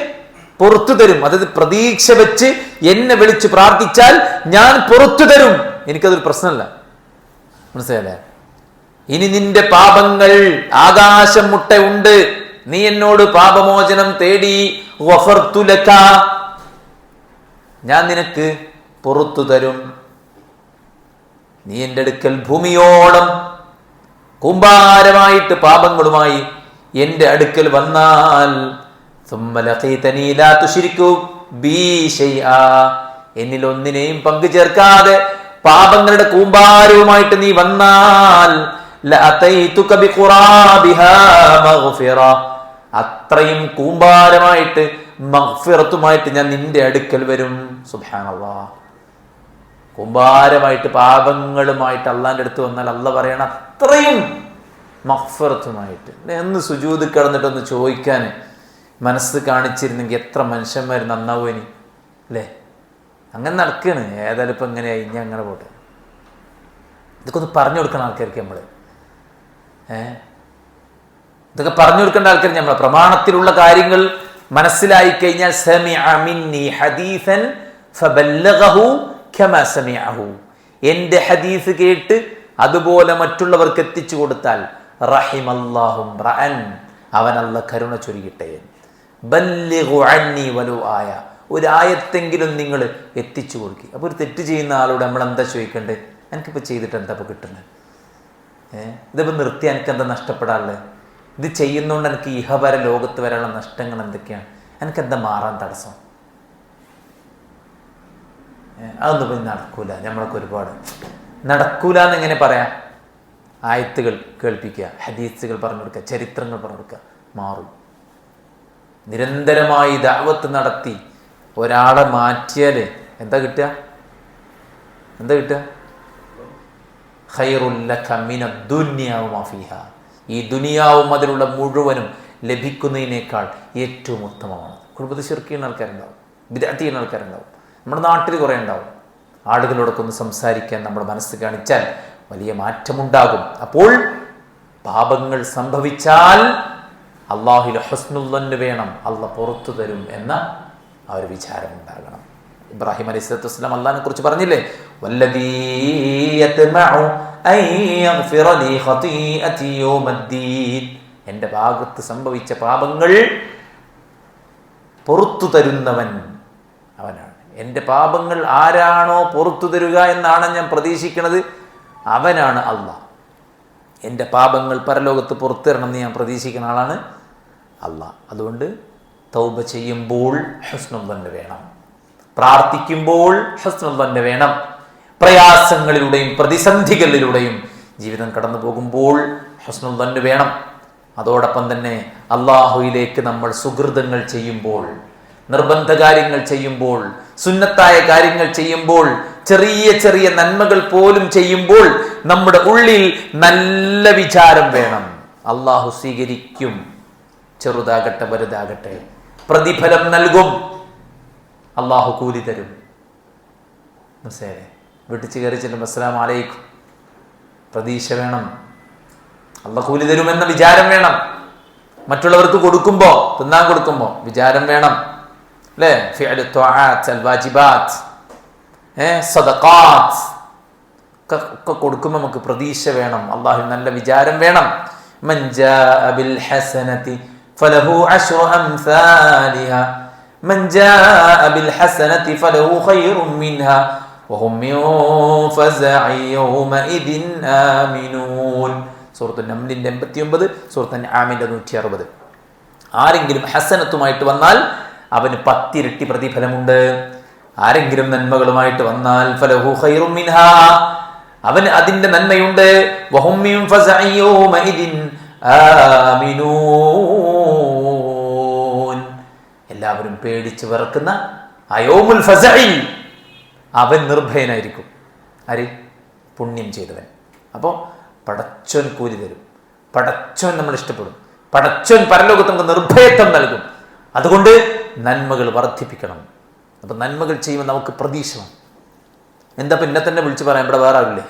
പുറത്തു തരും. അത് പ്രതീക്ഷ വെച്ച് എന്നെ വിളിച്ച് പ്രാർത്ഥിച്ചാൽ ഞാൻ പുറത്തു തരും, എനിക്കതൊരു പ്രശ്നമല്ല. മനസ്സിലല്ലേ? ഇനി നിന്റെ പാപങ്ങൾ ആകാശം മുട്ട ഉണ്ട്, നീ എന്നോട് പാപമോചനം തേടി, ഗഫർതു ലക, ഞാൻ നിനക്ക് പുറത്തു തരും. നീ എൻ്റെ അടുക്കൽ ഭൂമിയോളം കൂമ്പാരമായിട്ട് പാപങ്ങളുമായി എൻ്റെ അടുക്കൽ വന്നാൽ, എന്നിൽ ഒന്നിനെയും പങ്കു ചേർക്കാതെ പാപങ്ങളുടെ കൂമ്പാരവുമായിട്ട് നീ വന്നാൽ, അത്രയും കൂമ്പാരമായിട്ട് മഗ്ഫിറത്തുമായിട്ട് ഞാൻ നിന്റെ അടുക്കൽ വരും. സുബ്ഹാനല്ലാഹ്, കൂമ്പാരമായിട്ട് പാപങ്ങളുമായിട്ട് അള്ളാന്റെ അടുത്ത് വന്നാൽ അള്ളാഹ് പറയണം അത്രയും മഗ്ഫിറത്തുമായിട്ട്. എന്ന് സുജൂദ് കിടന്നിട്ടൊന്ന് ചോദിക്കാൻ മനസ്സ് കാണിച്ചിരുന്നെങ്കിൽ എത്ര മനുഷ്യന്മാർ നന്നാവുനി അല്ലേ? അങ്ങനെ നടക്കുകയാണ്. ഏതായാലും ഇപ്പം എങ്ങനെയായി, ഇനി അങ്ങനെ പോട്ടെ. ഇതൊക്കെ ഒന്ന് പറഞ്ഞു കൊടുക്കുന്ന ആൾക്കാർക്ക് നമ്മൾ, ഇതൊക്കെ പറഞ്ഞു കൊടുക്കേണ്ട ആൾക്കാർ നമ്മൾ. പ്രമാണത്തിലുള്ള കാര്യങ്ങൾ മനസ്സിലായി കഴിഞ്ഞാൽ സമിഅ മിന്നി ഹദീസൻ ഫബല്ലഗഹു കമാ സമിഅഹു, എൻ്റെ ഹദീസ് കേട്ട് അതുപോലെ മറ്റുള്ളവർക്ക് എത്തിച്ചു കൊടുത്താൽ റഹിമല്ലാഹു റഅൻ, അവൻ അല്ലാഹ് കരുണ ചൊരിയട്ടെ. ബല്ലിഗു അന്നി വലു ആയ, ഒരു ആയത്തെങ്കിലും നിങ്ങൾ എത്തിച്ചു കൊടുക്കുക. അപ്പോൾ ഒരു തെറ്റ് ചെയ്യുന്ന ആളോട് നമ്മൾ എന്താ ചോദിക്കേണ്ടത്? എനിക്കിപ്പോൾ ചെയ്തിട്ട് എന്താ ഇപ്പോൾ കിട്ടുന്നത്? ഇതിപ്പോൾ നിർത്തി എനിക്ക് എന്താ നഷ്ടപ്പെടാറുള്ളത്? ഇത് ചെയ്യുന്നതുകൊണ്ട് എനിക്ക് ഇഹപര ലോകത്ത് വരാനുള്ള നഷ്ടങ്ങൾ എന്തൊക്കെയാണ്? എനിക്കെന്താ മാറാൻ തടസ്സം? അതൊന്നും പിന്നെ നടക്കൂല. നമ്മളൊക്കെ ഒരുപാട് നടക്കൂല എന്നെങ്ങനെ പറയാം? ആയത്തുകൾ കേൾപ്പിക്കുക, ഹദീസുകൾ പറഞ്ഞു കൊടുക്കുക, ചരിത്രങ്ങൾ പറഞ്ഞു കൊടുക്കുക, മാറും. നിരന്തരമായി ദഅവത്ത് നടത്തി ഒരാളെ മാറ്റിയാൽ എന്താ കിട്ടുക? ഖൈറുൽ ലക മിനദ് ദുനിയാ വമാ ഫീഹാ. ഈ ദുനിയാവും അതിലുള്ള മുഴുവനും ലഭിക്കുന്നതിനേക്കാൾ ഏറ്റവും ഉത്തമമാണ്. കുടുംബത്തിൽ ശിർക്ക് ചെയ്യുന്ന ആൾക്കാരുണ്ടാവും, ബിദ്അത്ത് ചെയ്യുന്ന ആൾക്കാരുണ്ടാവും, നമ്മുടെ നാട്ടിൽ കുറേ ഉണ്ടാവും. ആളുകളോടൊക്കെ ഒന്ന് സംസാരിക്കാൻ നമ്മുടെ മനസ്സ് കാണിച്ചാൽ വലിയ മാറ്റമുണ്ടാകും. അപ്പോൾ പാപങ്ങൾ സംഭവിച്ചാൽ അള്ളാഹുവിൽ ഹുസ്നുൽ ദന്ന് വേണം, അള്ളാഹ് പുറത്തു തരും എന്ന ആ ഒരു വിചാരം ഉണ്ടാകണം. ഇബ്രാഹിം അലൈഹിസ്സലാത്തു വസ്സലാം അള്ളാഹിനെ കുറിച്ച് പറഞ്ഞില്ലേ, വല്ലദീ യത്മഉ അൻ യഗ്ഫിറ ലീ ഖതീഅതി യൗമദ്ദീൻ. എൻ്റെ ഭാഗത്ത് സംഭവിച്ച പാപങ്ങൾ പുറത്തു തരുന്നവൻ അവനാണ്. എൻ്റെ പാപങ്ങൾ ആരാണോ പുറത്തു തരുക എന്നാണ് ഞാൻ പ്രതീക്ഷിക്കുന്നത്, അവനാണ് അള്ളാഹ്. എൻ്റെ പാപങ്ങൾ പരലോകത്ത് പുറത്തു തരണം എന്ന് ഞാൻ പ്രതീക്ഷിക്കുന്ന ആളാണ് അള്ളാഹ്. അതുകൊണ്ട് തൗബ ചെയ്യുമ്പോൾ ഹുസ്നുൽ ദന്ന് വേണം, പ്രാർത്ഥിക്കുമ്പോൾ ഹുസ്നുൽ ദന്ന് വേണം, പ്രയാസങ്ങളിലൂടെയും പ്രതിസന്ധികളിലൂടെയും ജീവിതം കടന്നു പോകുമ്പോൾ ഹുസ്നുൽ ദന്ന് വേണം. അതോടൊപ്പം തന്നെ അള്ളാഹുവിലേക്ക് നമ്മൾ സുഹൃതങ്ങൾ ചെയ്യുമ്പോൾ, നിർബന്ധ കാര്യങ്ങൾ ചെയ്യുമ്പോൾ, സുന്നത്തായ കാര്യങ്ങൾ ചെയ്യുമ്പോൾ, ചെറിയ ചെറിയ നന്മകൾ പോലും ചെയ്യുമ്പോൾ നമ്മുടെ ഉള്ളിൽ നല്ല വിചാരം വേണം. അള്ളാഹു സ്വീകരിക്കും, ചെറുതാകട്ടെ വലുതാകട്ടെ, പ്രതിഫലം നൽകും, അള്ളാഹു കൂലി തരും. മനസ്സിലായില്ലേ? വീട്ടിൽ കയറി ചെല്ലുമ്പോൾ അസ്സലാമു അലൈക്കും, പ്രതീക്ഷ വേണം, അള്ളാഹു കൂലി തരുമെന്ന വിചാരം വേണം. മറ്റുള്ളവർക്ക് കൊടുക്കുമ്പോൾ, തിന്നാൻ കൊടുക്കുമ്പോൾ വിചാരം വേണം, അല്ലേ? ഫിഅലു ത്വആത്ത് അൽ വാജിബാത്ത്, സദഖാത്ത് ഒക്കെ കൊടുക്കുമ്പോൾ നമുക്ക് പ്രതീക്ഷ വേണം, അള്ളാഹു നല്ല വിചാരം വേണം. മൻ ജാഅ ബിൽ ഹസനതി ഫലഹു അശ്റു അംസാലിഹാ മൻ ജാഅ ബിൽ ഹസനതി ഫലഹു ഖൈറും മിൻഹാ വഹും മിൻ ഫസഇ യൗമഇദിൻ ആമിനൂൻ. സൂറത്തുൽ നംലിന്റെ 89, സൂറത്തുൽ അൻആമിന്റെ 160. ആരെങ്കിലും ഹസനത്തുമായിട്ട് വന്നാൽ അവന് 10 ഇരട്ടി പ്രതിഫലമുണ്ട്. ആരെങ്കിലും നന്മകളുമായിട്ട് വന്നാൽ ഫലഹു ഖൈറും മിൻഹാ, അവന് അതിന്റെ നന്മയുണ്ട്. വഹും മിൻ ഫസഇ യൗമഇദിൻ ആമിനൂൻ. എല്ലാവരും പേടിച്ച് വിറക്കുന്ന ആ യൗമുൽ ഫസഇൽ അവൻ നിർഭയനായിരിക്കും. ആര്? പുണ്യം ചെയ്തവൻ. അപ്പോൾ പടച്ചോൻ കൂലി തരും, പടച്ചോൻ നമ്മൾ ഇഷ്ടപ്പെടും, പടച്ചോൻ പരലോകത്ത് നമുക്ക് നിർഭയത്വം നൽകും. അതുകൊണ്ട് നന്മകൾ വർദ്ധിപ്പിക്കണം. അപ്പം നന്മകൾ ചെയ്യുമ്പോൾ നമുക്ക് പ്രതീക്ഷ വേണം. എന്താ പിന്നെ തന്നെ വിളിച്ച് പറയാം, ഇവിടെ വേറെ ആളില്ലേ,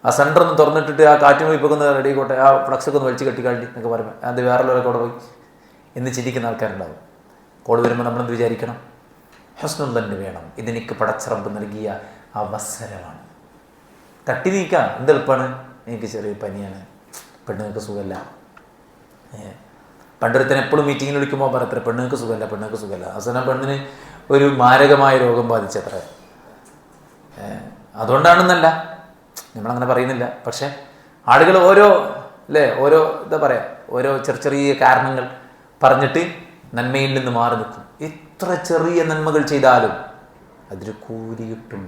ആ സെൻറ്റർ ഒന്ന് തുറന്നിട്ടിട്ട് ആ കാറ്റ് പോയി പോകുന്ന റെഡിയായിക്കോട്ടെ, ആ ഫ്ലക്സൊക്കെ ഒന്ന് വലിച്ച് കെട്ടിക്കാട്ടി എന്നൊക്കെ പറയുമ്പോൾ അത് വേറെ ഉള്ളവരൊക്കെ അവിടെ പോയി എന്ന് ചിരിക്കുന്ന ആൾക്കാരുണ്ടാവും. കോൾ വരുമ്പോൾ നമ്മളെന്ത് വിചാരിക്കണം? ഹുസ്നുൽ ദന്ന് വേണം. ഇതെനിക്ക് പടച്ചറബ് നൽകിയ അവസരമാണ്. തട്ടി നീക്കാം, എന്തെളുപ്പമാണ്. എനിക്ക് ചെറിയ പനിയാണ്, പെണ്ണുങ്ങൾക്ക് സുഖമല്ല. പണ്ടൊരുത്തൻ എപ്പോഴും മീറ്റിങ്ങിൽ വിളിക്കുമ്പോൾ പറയത്ര പെണ്ണുങ്ങൾക്ക് സുഖമല്ല. അവസാനം പെണ്ണിന് ഒരു മാരകമായ രോഗം ബാധിച്ചത്ര. അതുകൊണ്ടാണെന്നല്ല, നമ്മളങ്ങനെ പറയുന്നില്ല. പക്ഷെ ആളുകൾ ഓരോ എന്താ പറയുക, ഓരോ ചെറിയ കാരണങ്ങൾ പറഞ്ഞിട്ട് നന്മയിൽ നിന്ന് മാറി നിൽക്കും. എത്ര ചെറിയ നന്മകൾ ചെയ്താലും അതിന് കൂലി കിട്ടും.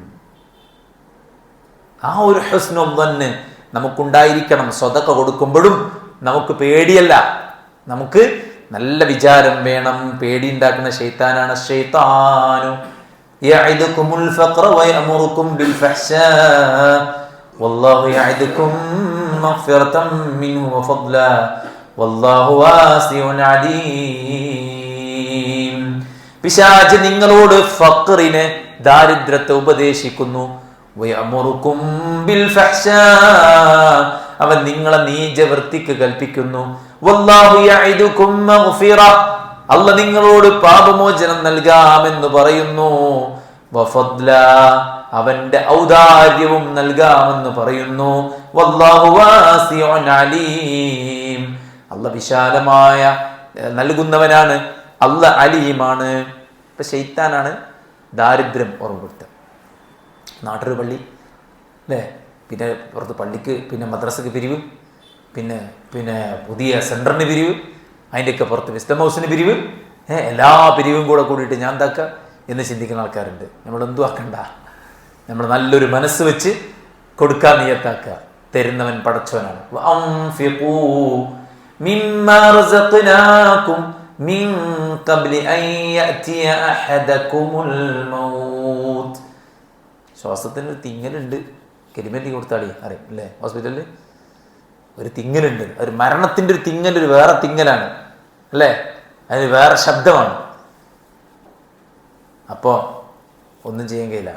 ആ ഒരു ഹുസ്നുൽ ദന്ന് നമുക്കുണ്ടായിരിക്കണം. സ്വതക്ക കൊടുക്കുമ്പോഴും നമുക്ക് പേടിയല്ല, നമുക്ക് നല്ല വിചാരം വേണം. പേടി ഉണ്ടാക്കുന്ന ശൈത്താനാണ്. ശൈത്താനു യഅിദുകുമുൽ ഫഖ്റ വയഅമുറുകും ബിൽ ഫഹ്ശാ വല്ലാഹു യഅിദുകും മഗ്ഫിറതൻ മിൻഹു വഫദ്ലാ വല്ലാഹു വാസിഉൻ അലീം. പിശാച് നിങ്ങളോട് ഫഖറിനെ, ദാരിദ്ര്യത്തെ ഉപദേശിക്കുന്നു. വയഅമുറുകും ബിൽ ഫഹ്ശാ, അവൻ നിങ്ങളെ നീചവൃത്തിക്ക് കൽപ്പിക്കുന്നു. വല്ലാഹു യഅിദുകും മഗ്ഫിറ, അല്ലാഹ് നിങ്ങളോട് പാപമോചനം നൽകാമെന്ന് പറയുന്നു. വഫദ്ല, അവന്റെ ഔദാര്യവും നൽകാമെന്ന് പറയുന്നു. വല്ലാഹു വാസിഉൻ അലീം, അല്ലാഹ് വിശാലമായ നൽകുന്നവനാണ്, അല്ലാഹ് അലീമാണ്. ഇപ്പൊ ശൈത്താനാണ് ദാരിദ്ര്യം ഓർമ്മപ്പെടുത്തുക. നാട്ടൊരു പള്ളി അല്ലേ, പിന്നെ പുറത്ത് പള്ളിക്ക്, പിന്നെ മദ്രസക്ക് പിരിവ്, പിന്നെ പിന്നെ പുതിയ സെൻറ്ററിന് പിരിവ്, അതിൻ്റെയൊക്കെ പുറത്ത് വിസ്ഡം ഹൗസിന് പിരിവ്, എല്ലാ പിരിവും കൂടിയിട്ട് ഞാൻ എന്താക്കുക എന്ന് ചിന്തിക്കുന്ന ആൾക്കാരുണ്ട്. നമ്മളെന്തും ആക്കണ്ട, നമ്മൾ നല്ലൊരു മനസ്സ് വെച്ച് കൊടുക്കാൻ നിയത്താക്കുക. തരുന്നവൻ പടച്ചവനാണ്. ശ്വാസത്തിന് തിങ്ങലുണ്ട്, കരിമല്ലി കൊടുത്താളി അറിയാം അല്ലേ? ഹോസ്പിറ്റലിൽ ഒരു തിങ്ങലുണ്ട്, ഒരു മരണത്തിൻ്റെ ഒരു തിങ്ങൽ, ഒരു വേറെ തിങ്ങലാണ് അല്ലേ? അതിന് വേറെ ശബ്ദമാണ്. അപ്പോൾ ഒന്നും ചെയ്യാൻ കഴിയില്ല.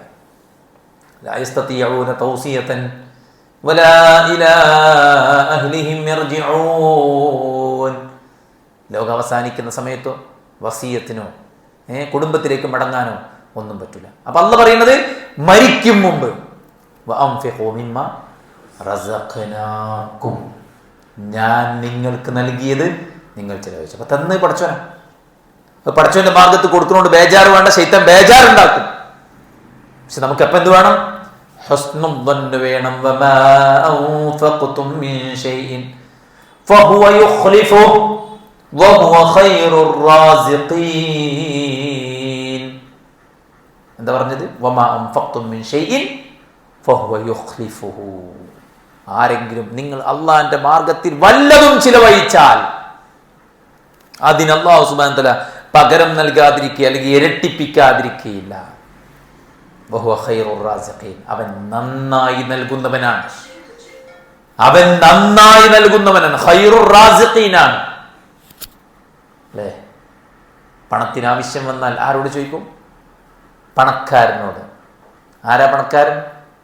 ലോകം അവസാനിക്കുന്ന സമയത്തോ വസിയത്തിനോ കുടുംബത്തിലേക്ക് മടങ്ങാനോ ഒന്നും പറ്റില്ല. അപ്പൊ അള്ളാഹ് പറയുന്നത് മരിക്കും മുമ്പ് ഞാൻ നിങ്ങൾക്ക് നൽകിയത് നിങ്ങൾ ചിലവഴിച്ചു. അപ്പൊ തന്ന് പടച്ചോനാ. പടച്ചോന്റെ മാർഗത്ത് കൊടുക്കുന്നതുകൊണ്ട് ബേജാറ് വേണ്ട, ശൈത്താൻ ബേജാറുണ്ടാക്കും. പക്ഷെ നമുക്ക് എപ്പം എന്ത് വേണം? ഹുസ്നുൽ ദന്ന് വേണം. വമാ അൻഫഖ്തും മിൻ ഷൈഇൻ ഫഹുവ യുഖ്ലിഫുഹു വഹുവ ഖൈറുർ റാസിഖീൻ. എന്താ പറഞ്ഞത്? വമാ അൻഫഖ്തും മിൻ ഷൈഇൻ ഫഹുവ യുഖ്ലിഫുഹു. ആരെങ്കിലും നിങ്ങൾ അള്ളാഹിന്റെ മാർഗത്തിൽ വല്ലതും ചിലവഴിച്ചാൽ അതിന് അല്ലാഹു സുബ്ഹാനഹു വ തആല പകരം നൽകാതിരിക്കുക, അല്ലെങ്കിൽ ഇരട്ടിപ്പിക്കാതിരിക്കുകയില്ല. വഹുവ ഖൈറുർ റാസിഖീൻ. അവൻ നന്നായി നൽകുന്നവനാണ്. അവൻ നന്നായി നൽകുന്നവനാണ്. ഖൈറുർ റാസിഖീനാണ് അല്ലേ? പണത്തിന് ആവശ്യം വന്നാൽ ആരോട് ചോദിക്കും? പണക്കാരനോട്. ആരാ പണക്കാരൻ?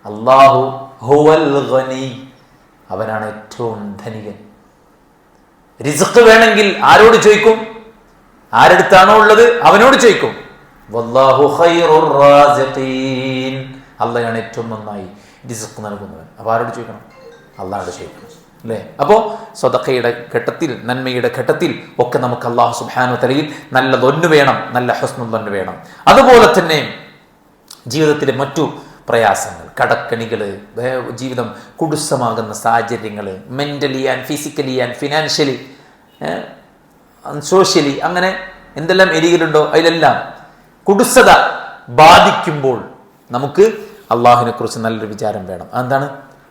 അല്ലാഹു ഹുവൽ ഗനി. അവനാണ് ഏറ്റവും ധനികൻ. റിസ്ക് വേണമെങ്കിൽ ആരോട് ചോദിക്കും? ആരെടുത്താണോ ഉള്ളത് അവനോട് ചോദിക്കും. വല്ലാഹു ഖൈറുർ റാസിഖീൻ. അള്ളയാണ് ഏറ്റവും നന്നായി റിസ്ക് നൽകുന്നവൻ. അപ്പോൾ ആരോട് ചോദിക്കണം? അള്ളാഹോട് ചോദിക്കണം അല്ലേ? അപ്പോൾ സ്വതക്കയുടെ ഘട്ടത്തിൽ, നന്മയുടെ ഘട്ടത്തിൽ ഒക്കെ നമുക്ക് അല്ലാഹു സുബ്ഹാനഹു വ തആലയിൽ നല്ല ദൊന്ന് വേണം, നല്ല ഹുസ്നുൽ ദന്ന് വേണം. അതുപോലെ തന്നെ ജീവിതത്തിലെ മറ്റു പ്രയാസങ്ങൾ, കടക്കണികൾ, ജീവിതം കുടുസമാകുന്ന സാഹചര്യങ്ങൾ, mentally and physically and financially socially, അങ്ങനെ എന്തെല്ലാം എരികളുണ്ടോ അതിലെല്ലാം കുടുസത ബാധിക്കുമ്പോൾ നമുക്ക് അള്ളാഹുവിനെ കുറിച്ച് നല്ലൊരു വിചാരം വേണം. എന്താണ്?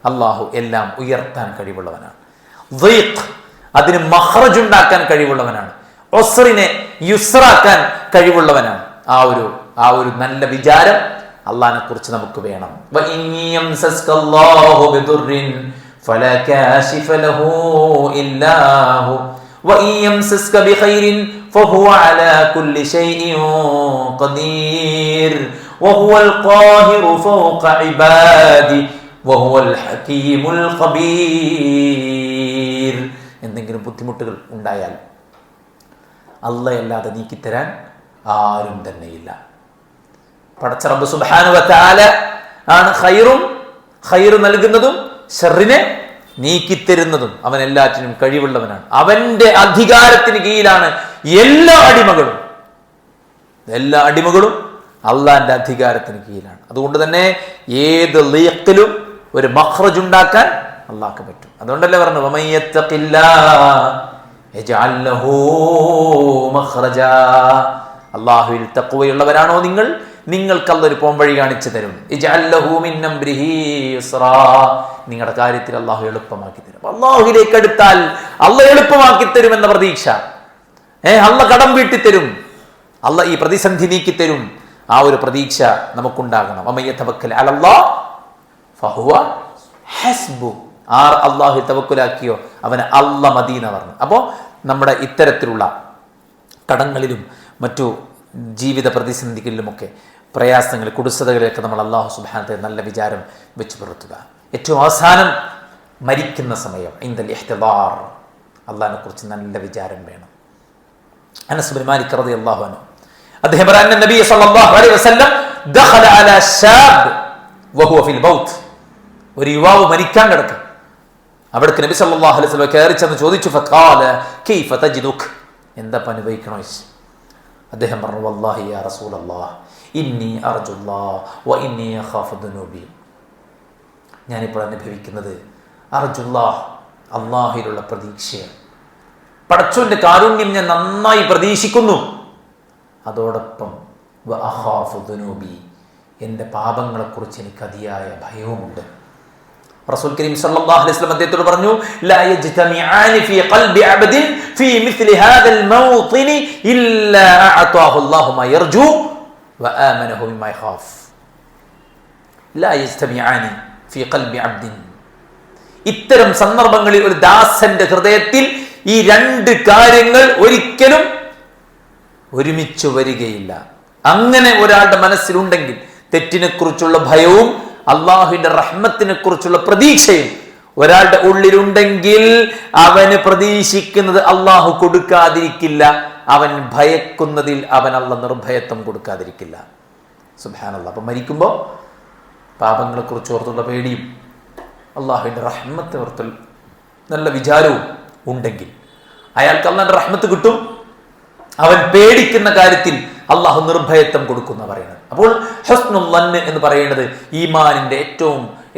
അള്ളാഹു എല്ലാം ഉയർത്താൻ കഴിവുള്ളവനാണ്. ദീഖ് അതിന് മഖ്റജ് ഉണ്ടാക്കാൻ കഴിവുള്ളവനാണ്. ഉസ്റിനെ യുസ്റാക്കാൻ കഴിവുള്ളവനാണ്. ആ ഒരു നല്ല വിചാരം അള്ളാഹിനെ കുറിച്ച് നമുക്ക് വേണം. എന്തെങ്കിലും ബുദ്ധിമുട്ടുകൾ ഉണ്ടായാൽ അല്ലാഹയല്ലാതെ നീക്കിത്തരാൻ ആരും തന്നെയില്ല. പടച്ച റബ്ബ് സുബ്ഹാനഹു വ തആല ആണ് ഖൈർ നൽകുന്നതും ഷർറിനെ നീക്കിത്തരുന്നതും. അവൻ എല്ലാറ്റിനും കഴിവുള്ളവനാണ്. അവന്റെ അധികാരത്തിന് കീഴിലാണ് എല്ലാ അടിമകളും അള്ളാന്റെ അധികാരത്തിന് കീഴിലാണ്. അതുകൊണ്ട് തന്നെ ഏത് ലീഖിലും ഒരു മഖ്റജ് ഉണ്ടാക്കാൻ അള്ളാഹ്ക്ക് പറ്റും. അതുകൊണ്ടല്ലേ പറഞ്ഞു അള്ളാഹുവിൽ തഖ്വയുള്ളവരാണോ നിങ്ങൾക്ക് അല്ലാഹു ഒരു പോംവഴി കാണിച്ചു തരും. നിങ്ങളുടെ കാര്യത്തിൽ അള്ളാഹു എളുപ്പമാക്കി തരും. അള്ളാഹുവിലേക്ക് അടുത്താൽ അള്ളാഹു എളുപ്പമാക്കി തരും എന്ന പ്രതീക്ഷ. അള്ളാഹ് കടം വീട്ടിത്തരും, അള്ളാഹ് ഈ പ്രതിസന്ധി നീക്കിത്തരും. ആ ഒരു പ്രതീക്ഷ നമുക്കുണ്ടാകണം. ആർ അള്ളാഹു തവക്കുലാക്കിയോ അവനെ അല്ലാഹ് മദീന പറഞ്ഞു. അപ്പോൾ നമ്മുടെ ഇത്തരത്തിലുള്ള കടങ്ങളിലും മറ്റു ജീവിത പ്രതിസന്ധികളിലുമൊക്കെ പ്രയാസങ്ങൾ, കുടുസതകളിലൊക്കെ നമ്മൾ അല്ലാഹു സുബ്ഹാനഹു വ തആല നല്ല വിചാരം വെച്ച് പുലർത്തുക. ഏറ്റവും അവസാനം മരിക്കുന്ന സമയം ഇൻദൽ ഇഹ്തിദാർ അള്ളാഹിനെ കുറിച്ച് നല്ല വിചാരം വേണം. അനസ് ബിൻ മാലിക് റളിയല്ലാഹു അൻഹു അദ്ദേഹം പറഞ്ഞു, നബി സല്ലല്ലാഹു അലൈഹി വസല്ലം ദഖല അലാ ശാബ് വഹുവ ഫിൽ മൗത്ത്. ഒരു യുവാവ് മരിക്കാൻ കിടക്കും. അവിടേക്ക് നബി സല്ലല്ലാഹു അലൈഹി വസല്ലം കയറി ചെന്ന് ചോദിച്ചു, ഫഖാല കൈഫ തജിദുക്, എന്താ അനുഭവിക്കണോ? അദ്ദേഹം പറഞ്ഞു, വല്ലാഹി യാ റസൂലല്ലാഹ് ഇന്നി അർജുല്ലാഹ് വ ഇന്നി അഖാഫു ദുനൂബി. ഞാനിപ്പോൾ അനുഭവിക്കുന്നത് അർജുല്ലാഹ്, അള്ളാഹിലുള്ള പ്രതീക്ഷയാണ്. പടച്ചോന്റെ കാരുണ്യം ഞാൻ നന്നായി പ്രതീക്ഷിക്കുന്നു. അതോടൊപ്പം വഅഖാഫു ദുനൂബി, എൻ്റെ പാപങ്ങളെക്കുറിച്ച് എനിക്ക് അതിയായ ഭയവുമുണ്ട്. റസൂൽ കരീം സല്ലല്ലാഹു അലൈഹി വസല്ലം അദ്ദേഹത്തോട് പറഞ്ഞു, ലാ യജ്തമിആനി ഫീ ഖൽബി അബ്ദിൻ ഫീ മിസ്ലി ഹാദൽ മൗതിനി ഇല്ലാ അഅതാഹു അല്ലാഹു മാ യർജു വആമനഹു മിമ്മാ യഖാഫ്. ലാ യജ്തമിആനി ഫീ ഖൽബി അബ്ദിൻ, ഇത്തരം സന്ദർഭങ്ങളിൽ ഒരു ദാസന്റെ ഹൃദയത്തിൽ ഈ രണ്ട് കാര്യങ്ങൾ ഒരിക്കലും ഒരുമിച്ച് വരികയില്ല. അങ്ങനെ ഒരാളുടെ മനസ്സിലുണ്ടെങ്കിൽ തെറ്റിനെ കുറിച്ചുള്ള ഭയവും അള്ളാഹുവിന്റെ റഹ്മത്തിനെ കുറിച്ചുള്ള പ്രതീക്ഷയും ഒരാളുടെ ഉള്ളിലുണ്ടെങ്കിൽ അവന് പ്രതീക്ഷിക്കുന്നത് അള്ളാഹു കൊടുക്കാതിരിക്കില്ല, അവൻ ഭയക്കുന്നതിൽ അവൻ അള്ളാഹ് നിർഭയത്വം കൊടുക്കാതിരിക്കില്ല. സുബ്ഹാനല്ലാഹ്. അപ്പം മരിക്കുമ്പോൾ പാപങ്ങളെ കുറിച്ച് ഓർത്തുള്ള പേടിയും അള്ളാഹുവിന്റെ റഹ്മത്തെ ഓർത്ത് നല്ല വിചാരവും ഉണ്ടെങ്കിൽ അയാൾക്ക് അള്ളാഹുവിന്റെ റഹ്മത്ത് കിട്ടും. അവൻ പേടിക്കുന്ന കാര്യത്തിൽ അള്ളാഹു നിർഭയത്വം കൊടുക്കുന്ന പറയുന്നത്. അപ്പോൾ ഹുസ്നുൽ ദന്ന് എന്ന് പറയുന്നത് ഈമാനിന്റെ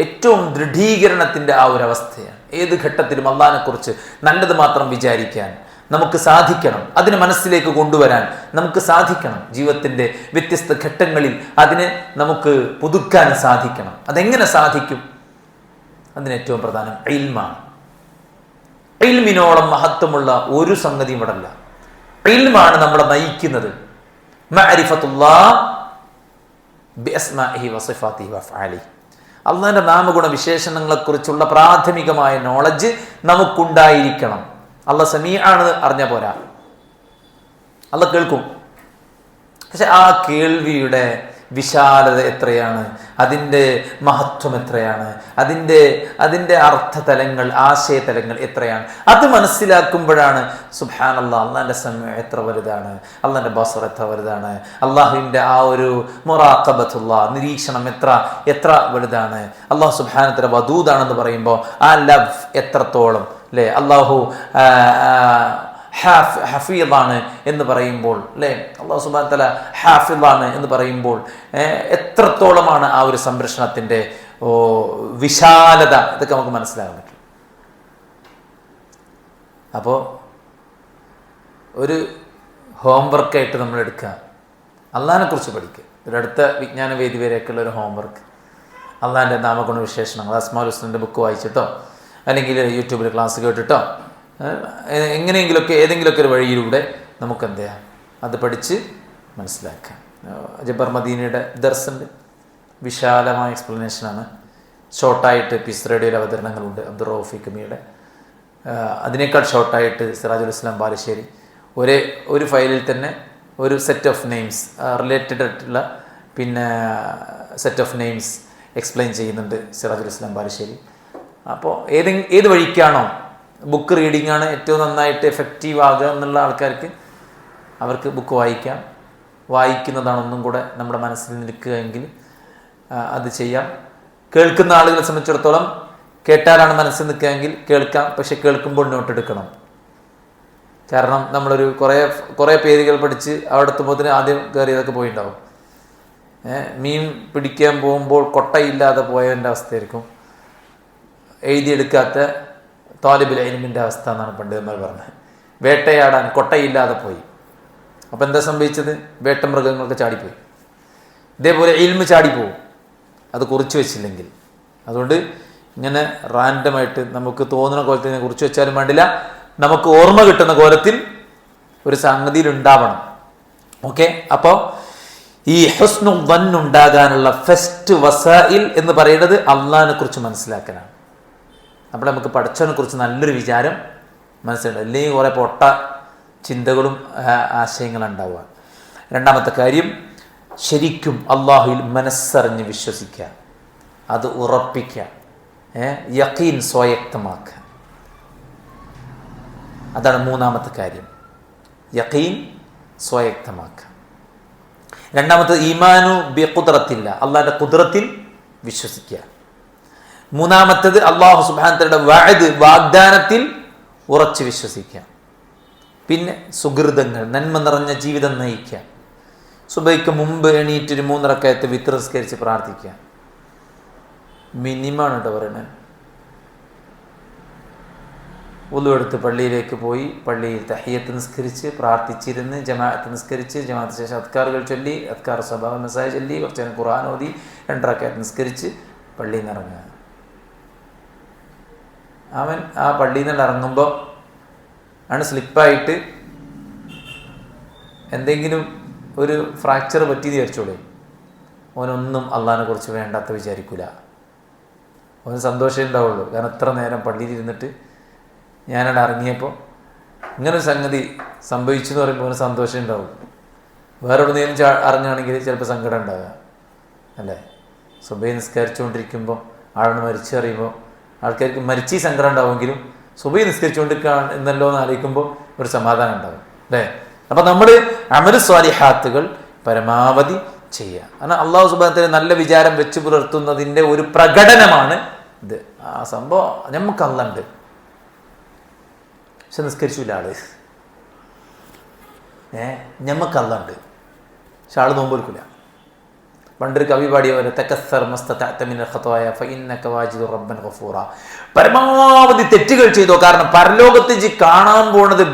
ഏറ്റവും ദൃഢീകരണത്തിന്റെ ആ ഒരു അവസ്ഥയാണ്. ഏത് ഘട്ടത്തിലും അള്ളാഹിനെ കുറിച്ച് നല്ലത് മാത്രം വിചാരിക്കാൻ നമുക്ക് സാധിക്കണം. അതിനെ മനസ്സിലേക്ക് കൊണ്ടുവരാൻ നമുക്ക് സാധിക്കണം. ജീവിതത്തിന്റെ വ്യത്യസ്ത ഘട്ടങ്ങളിൽ അതിനെ നമുക്ക് പുതുക്കാൻ സാധിക്കണം. അതെങ്ങനെ സാധിക്കും? അതിന് ഏറ്റവും പ്രധാനം ഇൽമാണ്. ഇൽമിനോളം മഹത്വമുള്ള ഒരു സംഗതിയും ഇവിടെ അല്ല. ഇൽമാണ് നമ്മളെ നയിക്കുന്നത്. മഅരിഫത്തുല്ലാഹ് ബിഅസ്മാഇഹി വസിഫാതിഹി വഅഫ്ആലിഹി, അള്ളാഹിന്റെ നാമഗുണ വിശേഷണങ്ങളെ കുറിച്ചുള്ള പ്രാഥമികമായ നോളജ് നമുക്കുണ്ടായിരിക്കണം. അള്ളാഹ് സമീഅാണ് അറിഞ്ഞ പോരാ, അള്ളാഹ് കേൾക്കും. പക്ഷെ ആ കേൾവിയുടെ വിശാലത എത്രയാണ്, അതിൻ്റെ മഹത്വം എത്രയാണ്, അതിൻ്റെ അർത്ഥതലങ്ങൾ, ആശയതലങ്ങൾ എത്രയാണ്, അത് മനസ്സിലാക്കുമ്പോഴാണ് സുബ്ഹാനല്ലാഹ് അള്ളാഹിൻ്റെ സമീഅ എത്ര വലുതാണ്, അള്ളാഹിൻ്റെ ബസർ എത്ര വലുതാണ്, അള്ളാഹുവിൻ്റെ ആ ഒരു മുറാഖബത്തുല്ലാഹ് നിരീക്ഷണം എത്ര വലുതാണ്, അള്ളാഹു സുബ്ഹാനഹു വതആല വദൂദാണെന്ന് പറയുമ്പോൾ ആ ലവ് എത്രത്തോളം, അല്ലേ, അള്ളാഹു ഹഫീദാണ് എന്ന് പറയുമ്പോൾ, അല്ലേ, അല്ലാഹു സുബ്ഹാനഹു വതആല ഹാഫിദാണ് എന്ന് പറയുമ്പോൾ എത്രത്തോളമാണ് ആ ഒരു സംരക്ഷണത്തിന്റെ വിശാലത, ഇതൊക്കെ നമുക്ക് മനസ്സിലാക്കാൻ പറ്റും. അപ്പോൾ ഒരു ഹോംവർക്കായിട്ട് നമ്മൾ എടുക്കുക, അള്ളാഹിനെ കുറിച്ച് പഠിക്കുക. ഒരടുത്ത വിജ്ഞാന വേദി വരെയൊക്കെയുള്ള ഒരു ഹോംവർക്ക്, അള്ളാഹിൻ്റെ നാമഗുണ വിശേഷണങ്ങൾ, അസ്മാഉൽ ഹുസ്നയുടെ ബുക്ക് വായിച്ചിട്ടോ അല്ലെങ്കിൽ യൂട്യൂബിൽ ക്ലാസ് കേട്ടിട്ടോ എങ്ങനെയെങ്കിലുമൊക്കെ ഏതെങ്കിലുമൊക്കെ ഒരു വഴിയിലൂടെ നമുക്ക് എന്ത് ചെയ്യാം, അത് പഠിച്ച് മനസ്സിലാക്കാം. ജബ്ബാർ മദീനയുടെ ദർസുണ്ട്, വിശാലമായ എക്സ്പ്ലനേഷനാണ്. ഷോർട്ടായിട്ട് പീസ് റേഡിയോയിലെ അവതരണങ്ങളുണ്ട്, അബ്ദുർ റൌഫ് കമിയുടെ. അതിനേക്കാൾ ഷോർട്ടായിട്ട് സിറാജുൽ ഇസ്ലാം ബാലുശ്ശേരി ഒരു ഫയലിൽ തന്നെ ഒരു സെറ്റ് ഓഫ് നെയിംസ് റിലേറ്റഡ് ആയിട്ടുള്ള പിന്നെ സെറ്റ് ഓഫ് നെയിംസ് എക്സ്പ്ലെയിൻ ചെയ്യുന്നുണ്ട് സിറാജുൽ ഇസ്ലാം ബാലുശ്ശേരി. അപ്പോൾ ഏത് വഴിക്കാണോ ബുക്ക് റീഡിംഗ് ആണ് ഏറ്റവും നന്നായിട്ട് എഫക്റ്റീവ് ആകുക എന്നുള്ള ആൾക്കാർക്ക് അവർക്ക് ബുക്ക് വായിക്കാം. വായിക്കുന്നതാണ് ഒന്നും കൂടെ നമ്മുടെ മനസ്സിൽ നിൽക്കുകയെങ്കിൽ അത് ചെയ്യാം. കേൾക്കുന്ന ആളുകളെ സംബന്ധിച്ചിടത്തോളം കേട്ടാലാണ് മനസ്സിൽ നിൽക്കുകയെങ്കിൽ കേൾക്കാം, പക്ഷെ കേൾക്കുമ്പോൾ നോട്ട് എടുക്കണം. കാരണം നമ്മളൊരു കുറേ പേരുകൾ പഠിച്ച് അവിടെ എത്തുമ്പോഴത്തേന് ആദ്യം കയറിയതൊക്കെ പോയിട്ടുണ്ടാവും. മീൻ പിടിക്കാൻ പോകുമ്പോൾ കൊട്ടയില്ലാതെ പോയതിൻ്റെ അവസ്ഥയായിരിക്കും എഴുതിയെടുക്കാത്ത താലിബുൽ ഇൽമിൻ്റെ അവസ്ഥ എന്നാണ് പണ്ഡിതന്മാർ പറഞ്ഞത്. വേട്ടയാടാൻ കൊട്ടയില്ലാതെ പോയി. അപ്പം എന്താ സംഭവിച്ചത്? വേട്ടമൃഗങ്ങൾക്ക് ചാടിപ്പോയി. ഇതേപോലെ ഇൽമ് ചാടിപ്പോവും അത് കുറിച്ച് വെച്ചില്ലെങ്കിൽ. അതുകൊണ്ട് ഇങ്ങനെ റാൻഡമായിട്ട് നമുക്ക് തോന്നുന്ന കോലത്തിൽ കുറിച്ച് വെച്ചാലും വേണ്ടില്ല, നമുക്ക് ഓർമ്മ കിട്ടുന്ന കോലത്തിൽ ഒരു സംഗതിയിൽ ഉണ്ടാവണം. ഓക്കെ, അപ്പോൾ ഈ ഹുസ്നുൽ ദന്ന് ഉണ്ടാകാനുള്ള ഫസ്റ്റ് വസായിൽ എന്ന് പറയുന്നത് അള്ളാഹിനെ കുറിച്ച് മനസ്സിലാക്കലാണ്. അപ്പോൾ നമുക്ക് പടച്ചവനെ കുറിച്ച് നല്ലൊരു വിചാരം മനസ്സിലുണ്ട്, അല്ലെങ്കിൽ കുറേ പൊട്ട ചിന്തകളും ആശയങ്ങളുണ്ടാവുക. രണ്ടാമത്തെ കാര്യം, ശരിക്കും അള്ളാഹുവിൽ മനസ്സറിഞ്ഞ് വിശ്വസിക്കുക, അത് ഉറപ്പിക്കുക, യഖീൻ സ്വായക്തമാക്കുക. അതാണ് മൂന്നാമത്തെ കാര്യം, യഖീൻ സ്വായക്തമാക്കുക. രണ്ടാമത്തത് ഈമാനു ബി ഖുദ്റത്തില്ല, അള്ളാഹിൻ്റെ ഖുദ്റത്തിൽ വിശ്വസിക്കുക. മൂന്നാമത്തത് അല്ലാഹു സുബ്ഹാനഹു വതആലയുടെ വഅദ്, വാഗ്ദാനത്തിൽ ഉറച്ചു വിശ്വസിക്കുക. പിന്നെ സുഹൃതങ്ങൾ, നന്മ നിറഞ്ഞ ജീവിതം നയിക്കുക. സുബഹിക്ക് മുമ്പ് എണീറ്റൊരു 3 റക്അത്ത് വിത്ർ നിസ്കരിച്ച് പ്രാർത്ഥിക്കുക. മിനിമമാണ് കേട്ടോ പറയുന്നത്. വുളു എടുത്ത് പള്ളിയിലേക്ക് പോയി, പള്ളിയിൽ തഹിയ്യത്ത് നിസ്കരിച്ച് പ്രാർത്ഥിച്ചിരുന്ന്, ജമാഅത്ത് നിസ്കരിച്ച്, ജമാഅത്ത് ശേഷം അദ്കാറുകൾ ചൊല്ലി, അദ്കാർ സ്വഭാവ മസായ ചൊല്ലി, കുറച്ച് നേരം ഖുർആൻ ഓതി, 2 റക്അത്ത് നിസ്കരിച്ച് പള്ളിയിൽ നിന്ന് ഇറങ്ങുക. അവൻ ആ പള്ളിയിൽ നിന്ന് ഇറങ്ങുമ്പോൾ ആണ് സ്ലിപ്പായിട്ട് എന്തെങ്കിലും ഒരു ഫ്രാക്ചർ പറ്റി വിചാരിച്ചോളൂ, അവനൊന്നും അള്ളാഹിനെ കുറിച്ച് വേണ്ടാത്ത വിചാരിക്കില്ല. അവന് സന്തോഷമേ ഉണ്ടാവുള്ളൂ. കാരണം എത്ര നേരം പള്ളിയിൽ ഇരുന്നിട്ട് ഞാനവിടെ ഇറങ്ങിയപ്പോൾ ഇങ്ങനൊരു സംഗതി സംഭവിച്ചു എന്ന് പറയുമ്പോൾ അവന് സന്തോഷമേ ഉണ്ടാവും. വേറെ എവിടെയെങ്കിലും അറിഞ്ഞാണെങ്കിൽ ചിലപ്പോൾ സങ്കടം ഉണ്ടാവുക അല്ലേ. സുബഹി നിസ്കരിച്ചുകൊണ്ടിരിക്കുമ്പോൾ ആളാണ് മരിച്ചു അറിയുമ്പോൾ ആൾക്കാർക്ക് മരിച്ചി സങ്കടം ഉണ്ടാവുമെങ്കിലും സുബഹി നിസ്കരിച്ചുകൊണ്ടിരിക്കുക എന്നല്ലോ എന്ന് ആലോചിക്കുമ്പോൾ ഒരു സമാധാനം ഉണ്ടാവും അല്ലേ. അപ്പം നമ്മൾ അമൽ സ്വാലിഹാത്തുകൾ പരമാവധി ചെയ്യുക. കാരണം അള്ളാഹു സുബ്ഹാനഹു വ നല്ല വിചാരം വെച്ച് പുലർത്തുന്നതിൻ്റെ ഒരു പ്രകടനമാണ് ഇത്. ആ സംഭവം നമുക്ക് അള്ളണ്ട്, പക്ഷെ നിസ്കരിച്ചില്ല ആള്. ഞമ്മക്ക് അള്ളണ്ട്, പക്ഷെ ആള് നോമ്പ് എടുക്കില്ല. പണ്ടൊരു കവി പാടിയ പോലെ തകസ്സർ മസ്തതഅത മിനൽ ഖതായ ഫഇന്നക വാജിദു റബ്ബൻ ഗഫൂറ. പരമാവധി തെറ്റുകൾ ചെയ്തോ, കാരണം പരലോകത്ത് കാണാൻ പോണത്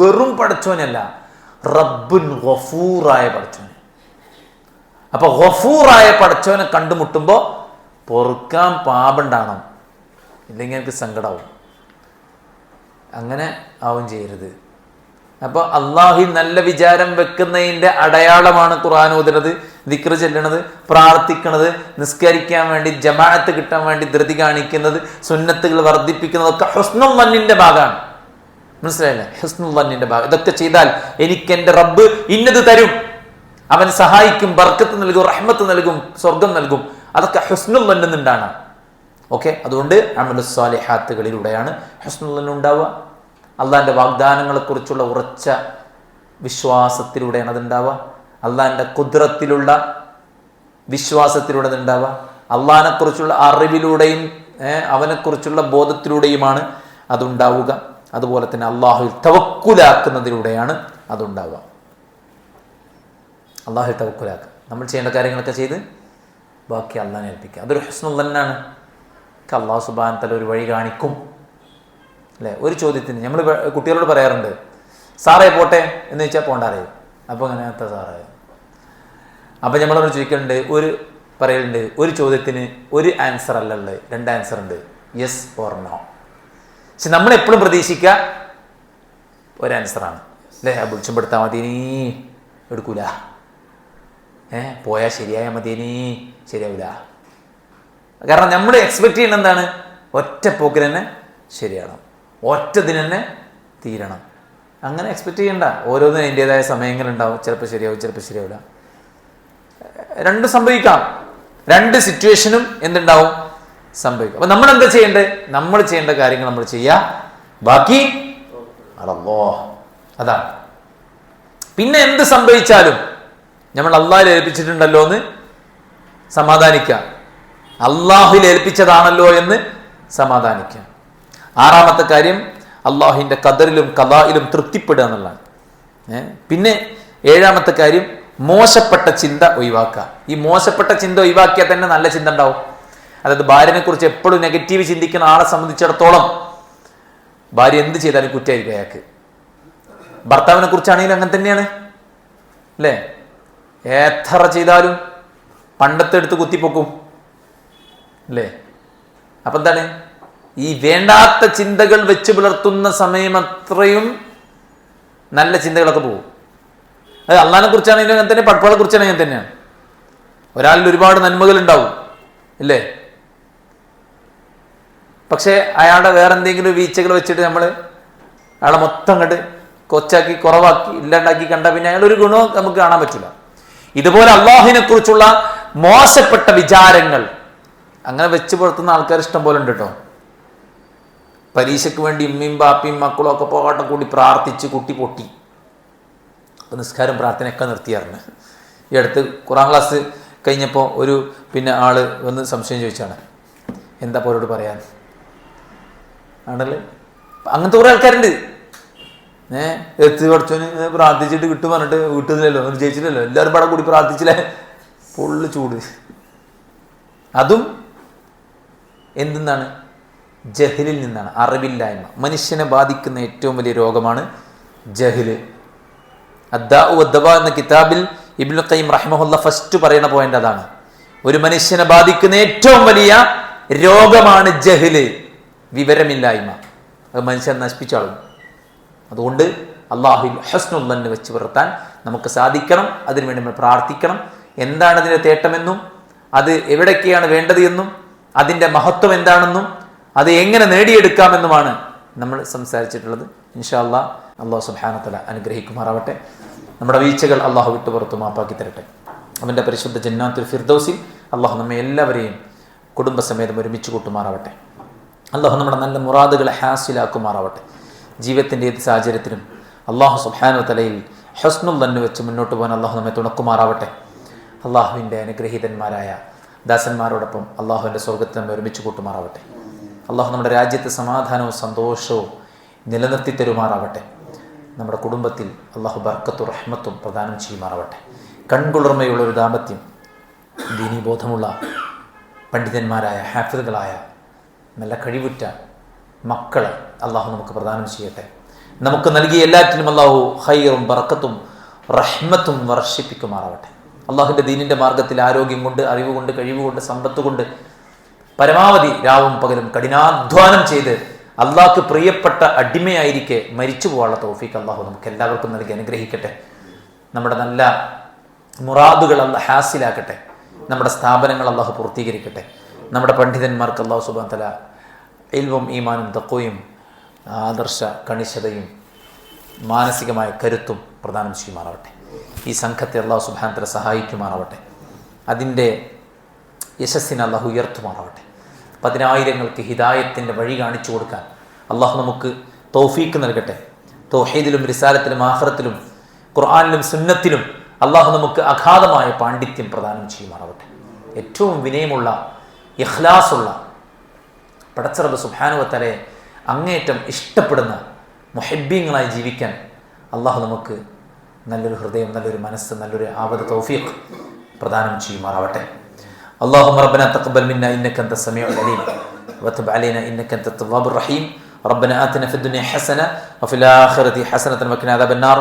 വെറും പടച്ചോനല്ല, റബ്ബുൻ ഗഫൂറായ പടച്ചോൻ. അപ്പൊ ഗഫൂറായ പടച്ചോനെ കണ്ടുമുട്ടുമ്പോൾ പൊറുക്കാൻ പാപണ്ടാണം, ഇല്ലെങ്കിൽ എനിക്ക് സങ്കടമാവും. അങ്ങനെ ആവും ചെയ്യരുത്. അപ്പോൾ അള്ളാഹി നല്ല വിചാരം വെക്കുന്നതിൻ്റെ അടയാളമാണ് ഖുർആൻ ഓതുന്നത്, ദിക്ർ ചെല്ലണത്, പ്രാർത്ഥിക്കണത്, നിസ്കരിക്കാൻ വേണ്ടി ജമാഅത്ത് കിട്ടാൻ വേണ്ടി ധൃതി കാണിക്കുന്നത്, സുന്നത്തുകൾ വർദ്ധിപ്പിക്കുന്നതൊക്കെ ഹുസ്നുൽ വന്നിന്റെ ഭാഗമാണ്. മനസ്സിലായില്ലേ? ഹുസ്നുൽ വന്നിന്റെ ഭാഗം. ഇതൊക്കെ ചെയ്താൽ എനിക്ക് എൻ്റെ റബ്ബ് ഇന്നത് തരും, അവൻ സഹായിക്കും, ബർക്കത്ത് നൽകും, റഹ്മത്ത് നൽകും, സ്വർഗം നൽകും. അതൊക്കെ ഹുസ്നുൽ വന്നുണ്ടാണ്. ഓക്കെ, അതുകൊണ്ട് അമലു സ്വാലിഹാത്തുകളിലൂടെയാണ് ഹുസ്നുൽ വന്ന് ഉണ്ടാവുക. അള്ളാഹിൻ്റെ വാഗ്ദാനങ്ങളെക്കുറിച്ചുള്ള ഉറച്ച വിശ്വാസത്തിലൂടെയാണ് അതുണ്ടാവുക. അള്ളാഹിൻ്റെ ഖുദ്റത്തിലുള്ള വിശ്വാസത്തിലൂടെ അതുണ്ടാവുക. അള്ളാഹിനെക്കുറിച്ചുള്ള അറിവിലൂടെയും അവനെക്കുറിച്ചുള്ള ബോധത്തിലൂടെയുമാണ് അതുണ്ടാവുക. അതുപോലെ തന്നെ അള്ളാഹുവിൽ തവക്കുലാക്കുന്നതിലൂടെയാണ് അതുണ്ടാവുക. അള്ളാഹുവിൽ തവക്കുലാക്കുക, നമ്മൾ ചെയ്യേണ്ട കാര്യങ്ങളൊക്കെ ചെയ്ത് ബാക്കി അള്ളാഹിനെ ഏൽപ്പിക്കുക. അതൊരു ഹുസ്നുൽ വന്നാണ്. അള്ളാഹു സുബ്ഹാനഹു വ തആല ഒരു വഴി കാണിക്കും അല്ലേ. ഒരു ചോദ്യത്തിന് നമ്മൾ കുട്ടികളോട് പറയാറുണ്ട്, സാറേ പോട്ടെ എന്ന് ചോദിച്ചാൽ പോണ്ടാറേ. അപ്പോൾ അങ്ങനത്തെ സാറേ. അപ്പം നമ്മളോട് ചോദിക്കുന്നുണ്ട്, പറയലുണ്ട്, ഒരു ചോദ്യത്തിന് ഒരു ആൻസർ അല്ല ഉള്ളത്, 2 ആൻസർ ഉണ്ട്, യെസ് ഓർ നോ. പക്ഷെ നമ്മളെപ്പോഴും പ്രതീക്ഷിക്കുക ഒരു ആൻസറാണ് അല്ലേ. വിളിച്ചുപെടുത്താൽ മതിയനീ, എടുക്കൂല. പോയാൽ ശരിയായ മതിയനീ, ശരിയാവില്ല. കാരണം നമ്മൾ എക്സ്പെക്ട് ചെയ്യുന്നത് എന്താണ്? ഒറ്റ പോക്കിൽ തന്നെ ശരിയാണ്, ഒറ്റതിന് തന്നെ തീരണം. അങ്ങനെ എക്സ്പെക്ട് ചെയ്യണ്ട. ഓരോന്നിനും അതിൻ്റെതായ സമയങ്ങളുണ്ടാവും. ചിലപ്പോൾ ശരിയാവും, ചിലപ്പോൾ ശരിയാവില്ല. രണ്ടും സംഭവിക്കാം. 2 സിറ്റുവേഷനും എന്തുണ്ടാവും? സംഭവിക്കും. അപ്പം നമ്മൾ എന്താ ചെയ്യേണ്ടത്? നമ്മൾ ചെയ്യേണ്ട കാര്യങ്ങൾ നമ്മൾ ചെയ്യുക, ബാക്കി അല്ലാഹ്. അതാണ്. പിന്നെ എന്ത് സംഭവിച്ചാലും നമ്മൾ അള്ളാഹിൽ ഏൽപ്പിച്ചിട്ടുണ്ടല്ലോ എന്ന് സമാധാനിക്കുക, അള്ളാഹുവിൽ ഏൽപ്പിച്ചതാണല്ലോ എന്ന് സമാധാനിക്കുക. 6ാമത്തെ കാര്യം അള്ളാഹുവിൻ്റെ ഖദറിലും ഖദായിലും തൃപ്തിപ്പെടുക എന്നുള്ളതാണ്. പിന്നെ 7ാമത്തെ കാര്യം മോശപ്പെട്ട ചിന്ത ഒഴിവാക്കുക. ഈ മോശപ്പെട്ട ചിന്ത ഒഴിവാക്കിയാൽ തന്നെ നല്ല ചിന്ത ഉണ്ടാവും. അതായത് ഭാര്യനെ കുറിച്ച് എപ്പോഴും നെഗറ്റീവ് ചിന്തിക്കുന്ന ആളെ സംബന്ധിച്ചിടത്തോളം ഭാര്യ എന്ത് ചെയ്താലും കുറ്റമായിരിക്കും അയാൾക്ക്. ഭർത്താവിനെ കുറിച്ചാണെങ്കിലും അങ്ങനെ തന്നെയാണ് അല്ലേ. എത്ര ചെയ്താലും പണ്ടത്തെ എടുത്ത് കുത്തിപ്പൊക്കും അല്ലേ. അപ്പം എന്താണ്? ഈ വേണ്ടാത്ത ചിന്തകൾ വെച്ച് പുലർത്തുന്ന സമയം അത്രയും നല്ല ചിന്തകളൊക്കെ പോകും. അത് അള്ളാഹിനെ കുറിച്ചാണെങ്കിലും അങ്ങനെ തന്നെ, പടപ്പുകളെ കുറിച്ചാണെങ്കിൽ അങ്ങനെ തന്നെയാണ്. ഒരാളിൽ ഒരുപാട് നന്മകൾ ഉണ്ടാവും ഇല്ലേ. പക്ഷേ അയാളുടെ വേറെ എന്തെങ്കിലും വീഴ്ചകൾ വെച്ചിട്ട് നമ്മൾ അയാളെ മൊത്തം കണ്ട് കൊച്ചാക്കി, കുറവാക്കി, ഇല്ലാണ്ടാക്കി കണ്ടാൽ പിന്നെ അയാളൊരു ഗുണവും നമുക്ക് കാണാൻ പറ്റില്ല. ഇതുപോലെ അള്ളാഹുവിനെ കുറിച്ചുള്ള മോശപ്പെട്ട വിചാരങ്ങൾ അങ്ങനെ വെച്ച് പുലർത്തുന്ന ആൾക്കാർ ഇഷ്ടം പോലെ ഉണ്ട് കേട്ടോ. പരീക്ഷയ്ക്ക് വേണ്ടി ഉമ്മയും ബാപ്പയും മക്കളും ഒക്കെ പോകാട്ടം കൂടി പ്രാർത്ഥിച്ച് കുട്ടി പൊട്ടി. അപ്പോൾ നിസ്കാരം പ്രാർത്ഥനയൊക്കെ നിർത്തിയായിരുന്നു. ഈ അടുത്ത് ഖുർആൻ ക്ലാസ് കഴിഞ്ഞപ്പോൾ ഒരു ആള് വന്ന് സംശയം ചോദിച്ചാണ്, എന്താ പോലോട് പറയാൻ ആണല്ലേ. അങ്ങനത്തെ കുറേ ആൾക്കാരുണ്ട്. എത്തി പഠിച്ചോന് പ്രാർത്ഥിച്ചിട്ട് കിട്ടും പറഞ്ഞിട്ട് വീട്ടുന്നില്ലല്ലോ, ജയിച്ചില്ലല്ലോ, എല്ലാവരും പടം കൂടി പ്രാർത്ഥിച്ചില്ലേ, പൊള്ളു ചൂട്. അതും എന്തെന്നാണ്? ജഹലിൽ നിന്നാണ്, അറിവില്ലായ്മ. മനുഷ്യനെ ബാധിക്കുന്ന ഏറ്റവും വലിയ രോഗമാണ് ജഹല്. അദ്ദാഉ വദ്ദവാ എന്ന കിതാബിൽ ഇബ്നുൽ ഖയ്യിം റഹിമഹുല്ലാ ഫസ്റ്റ് പറയുന്ന പോയിന്റ് അതാണ്. ഒരു മനുഷ്യനെ ബാധിക്കുന്ന ഏറ്റവും വലിയ രോഗമാണ് ജഹല്, വിവരമില്ലായ്മ. അത് മനുഷ്യൻ നശിപ്പിച്ചാളും. അതുകൊണ്ട് അള്ളാഹുവിൽ ഹുസ്നുൽ ദന്ന് വെച്ച് പുലർത്താൻ നമുക്ക് സാധിക്കണം. അതിനുവേണ്ടി നമ്മൾ പ്രാർത്ഥിക്കണം. എന്താണ് അതിൻ്റെ തേട്ടമെന്നും അത് എവിടേക്കാണ് വേണ്ടത് എന്നും അതിൻ്റെ മഹത്വം എന്താണെന്നും അത് എങ്ങനെ നേടിയെടുക്കാമെന്നുമാണ് നമ്മൾ സംസാരിച്ചിട്ടുള്ളത്. ഇൻഷാ അല്ലാഹ് അല്ലാഹു സുബ്ഹാനഹു വ തആല അനുഗ്രഹിക്കുമാറാവട്ടെ. നമ്മുടെ വീഴ്ചകൾ അള്ളാഹു വിട്ടുപുറത്ത് മാപ്പാക്കി തരട്ടെ. അവൻ്റെ പരിശുദ്ധ ജന്നാത്തുൽ ഫിർദൗസിൽ അള്ളാഹു നമ്മെ എല്ലാവരെയും കുടുംബസമേതം ഒരുമിച്ച് കൂട്ടുമാറാവട്ടെ. അള്ളാഹു നമ്മുടെ നല്ല മുറാദുകളെ ഹാസിലാക്കുമാറാവട്ടെ. ജീവിതത്തിൻ്റെ ഏത് സാഹചര്യത്തിലും അള്ളാഹു സുബ്ഹാനഹു വ തആലയിൽ ഹുസ്നുൽ ദന്ന് വെച്ച് മുന്നോട്ട് പോകാൻ അള്ളാഹു നമ്മെ തുണക്കുമാറാവട്ടെ. അള്ളാഹുവിൻ്റെ അനുഗ്രഹീതന്മാരായ ദാസന്മാരോടൊപ്പം അള്ളാഹുവിൻ്റെ സ്വർഗ്ഗത്തിൽ നമ്മെ ഒരുമിച്ച് കൂട്ടുമാറാവട്ടെ. അള്ളാഹു നമ്മുടെ രാജ്യത്ത് സമാധാനവും സന്തോഷവും നിലനിർത്തി തരുമാറാവട്ടെ. നമ്മുടെ കുടുംബത്തിൽ അള്ളാഹു ബർക്കത്തും റഹ്മത്തും പ്രദാനം ചെയ്യുമാറാവട്ടെ. കൺകുളിർമയുള്ള ഒരു ദാമ്പത്യം, ദീനീബോധമുള്ള പണ്ഡിതന്മാരായ ഹാഫിദുകളായ നല്ല കഴിവുറ്റ മക്കളെ അള്ളാഹു നമുക്ക് പ്രദാനം ചെയ്യട്ടെ. നമുക്ക് നൽകിയ എല്ലാറ്റിനും അള്ളാഹു ഖൈറും ബർക്കത്തും റഹ്മത്തും വർഷിപ്പിക്കുമാറാവട്ടെ. അള്ളാഹുവിൻ്റെ ദീനിൻ്റെ മാർഗത്തിൽ ആരോഗ്യം കൊണ്ട്, അറിവ് കൊണ്ട്, കഴിവുകൊണ്ട്, സമ്പത്ത് കൊണ്ട് പരമാവധി രാവും പകലും കഠിനാധ്വാനം ചെയ്ത് അള്ളാഹ്ക്ക് പ്രിയപ്പെട്ട അടിമയായിരിക്കെ മരിച്ചു പോകാനുള്ള തൗഫീഖ് അള്ളാഹു നമുക്ക് എല്ലാവർക്കും നൽകി അനുഗ്രഹിക്കട്ടെ. നമ്മുടെ നല്ല മുറാദുകൾ അള്ളാഹ് ഹാസിലാക്കട്ടെ. നമ്മുടെ സ്ഥാപനങ്ങൾ അള്ളാഹു പൂർത്തീകരിക്കട്ടെ. നമ്മുടെ പണ്ഡിതന്മാർക്ക് അള്ളാഹു സുബ്ഹാനഹു വ തആല ഇൽമും ഈമാനും തഖ്വയും ആദർശ കണിശതയും മാനസികമായ കരുത്തും പ്രദാനം ചെയ്യുമാറാവട്ടെ. ഈ സംഘത്തെ അള്ളാഹു സുബ്ഹാനഹു വ തആല സഹായിക്കുമാറാവട്ടെ. അതിൻ്റെ യശസ്സിനെ അള്ളാഹു ഉയർത്തുമാറാവട്ടെ. പതിനായിരങ്ങൾക്ക് ഹിദായത്തിൻ്റെ വഴി കാണിച്ചു കൊടുക്കാൻ അള്ളാഹു നമുക്ക് തൗഫീക്ക് നൽകട്ടെ. തൗഹീദിലും റിസാലത്തിലും ആഖിറത്തിലും ഖുർആനിലും സുന്നത്തിലും അള്ളാഹു നമുക്ക് അഗാധമായ പാണ്ഡിത്യം പ്രദാനം ചെയ്യുമാറാവട്ടെ. ഏറ്റവും വിനയമുള്ള ഇഖ്ലാസുള്ള പടച്ച റബ്ബ് സുബ്ഹാനഹു വ തആലയെ അങ്ങേയറ്റം ഇഷ്ടപ്പെടുന്ന മുഹബ്ബീങ്ങളായി ജീവിക്കാൻ അള്ളാഹു നമുക്ക് നല്ലൊരു ഹൃദയം, നല്ലൊരു മനസ്സ്, നല്ലൊരു ആവത് തൗഫീഖ് പ്രദാനം ചെയ്യുമാറാവട്ടെ. اللهم ربنا تقبل منا إنك أنت السميع العليم وتب علينا إنك أنت التواب الرحيم. ربنا آتنا في الدنيا حسنة وفي الآخرة حسنة وقنا عذاب النار.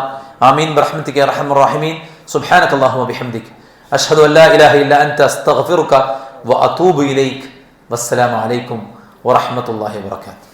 آمين برحمتك يا أرحم الراحمين. سبحانك اللهم وبحمدك أشهد أن لا إله إلا أنت أستغفرك وأتوب إليك. والسلام عليكم ورحمة الله وبركاته.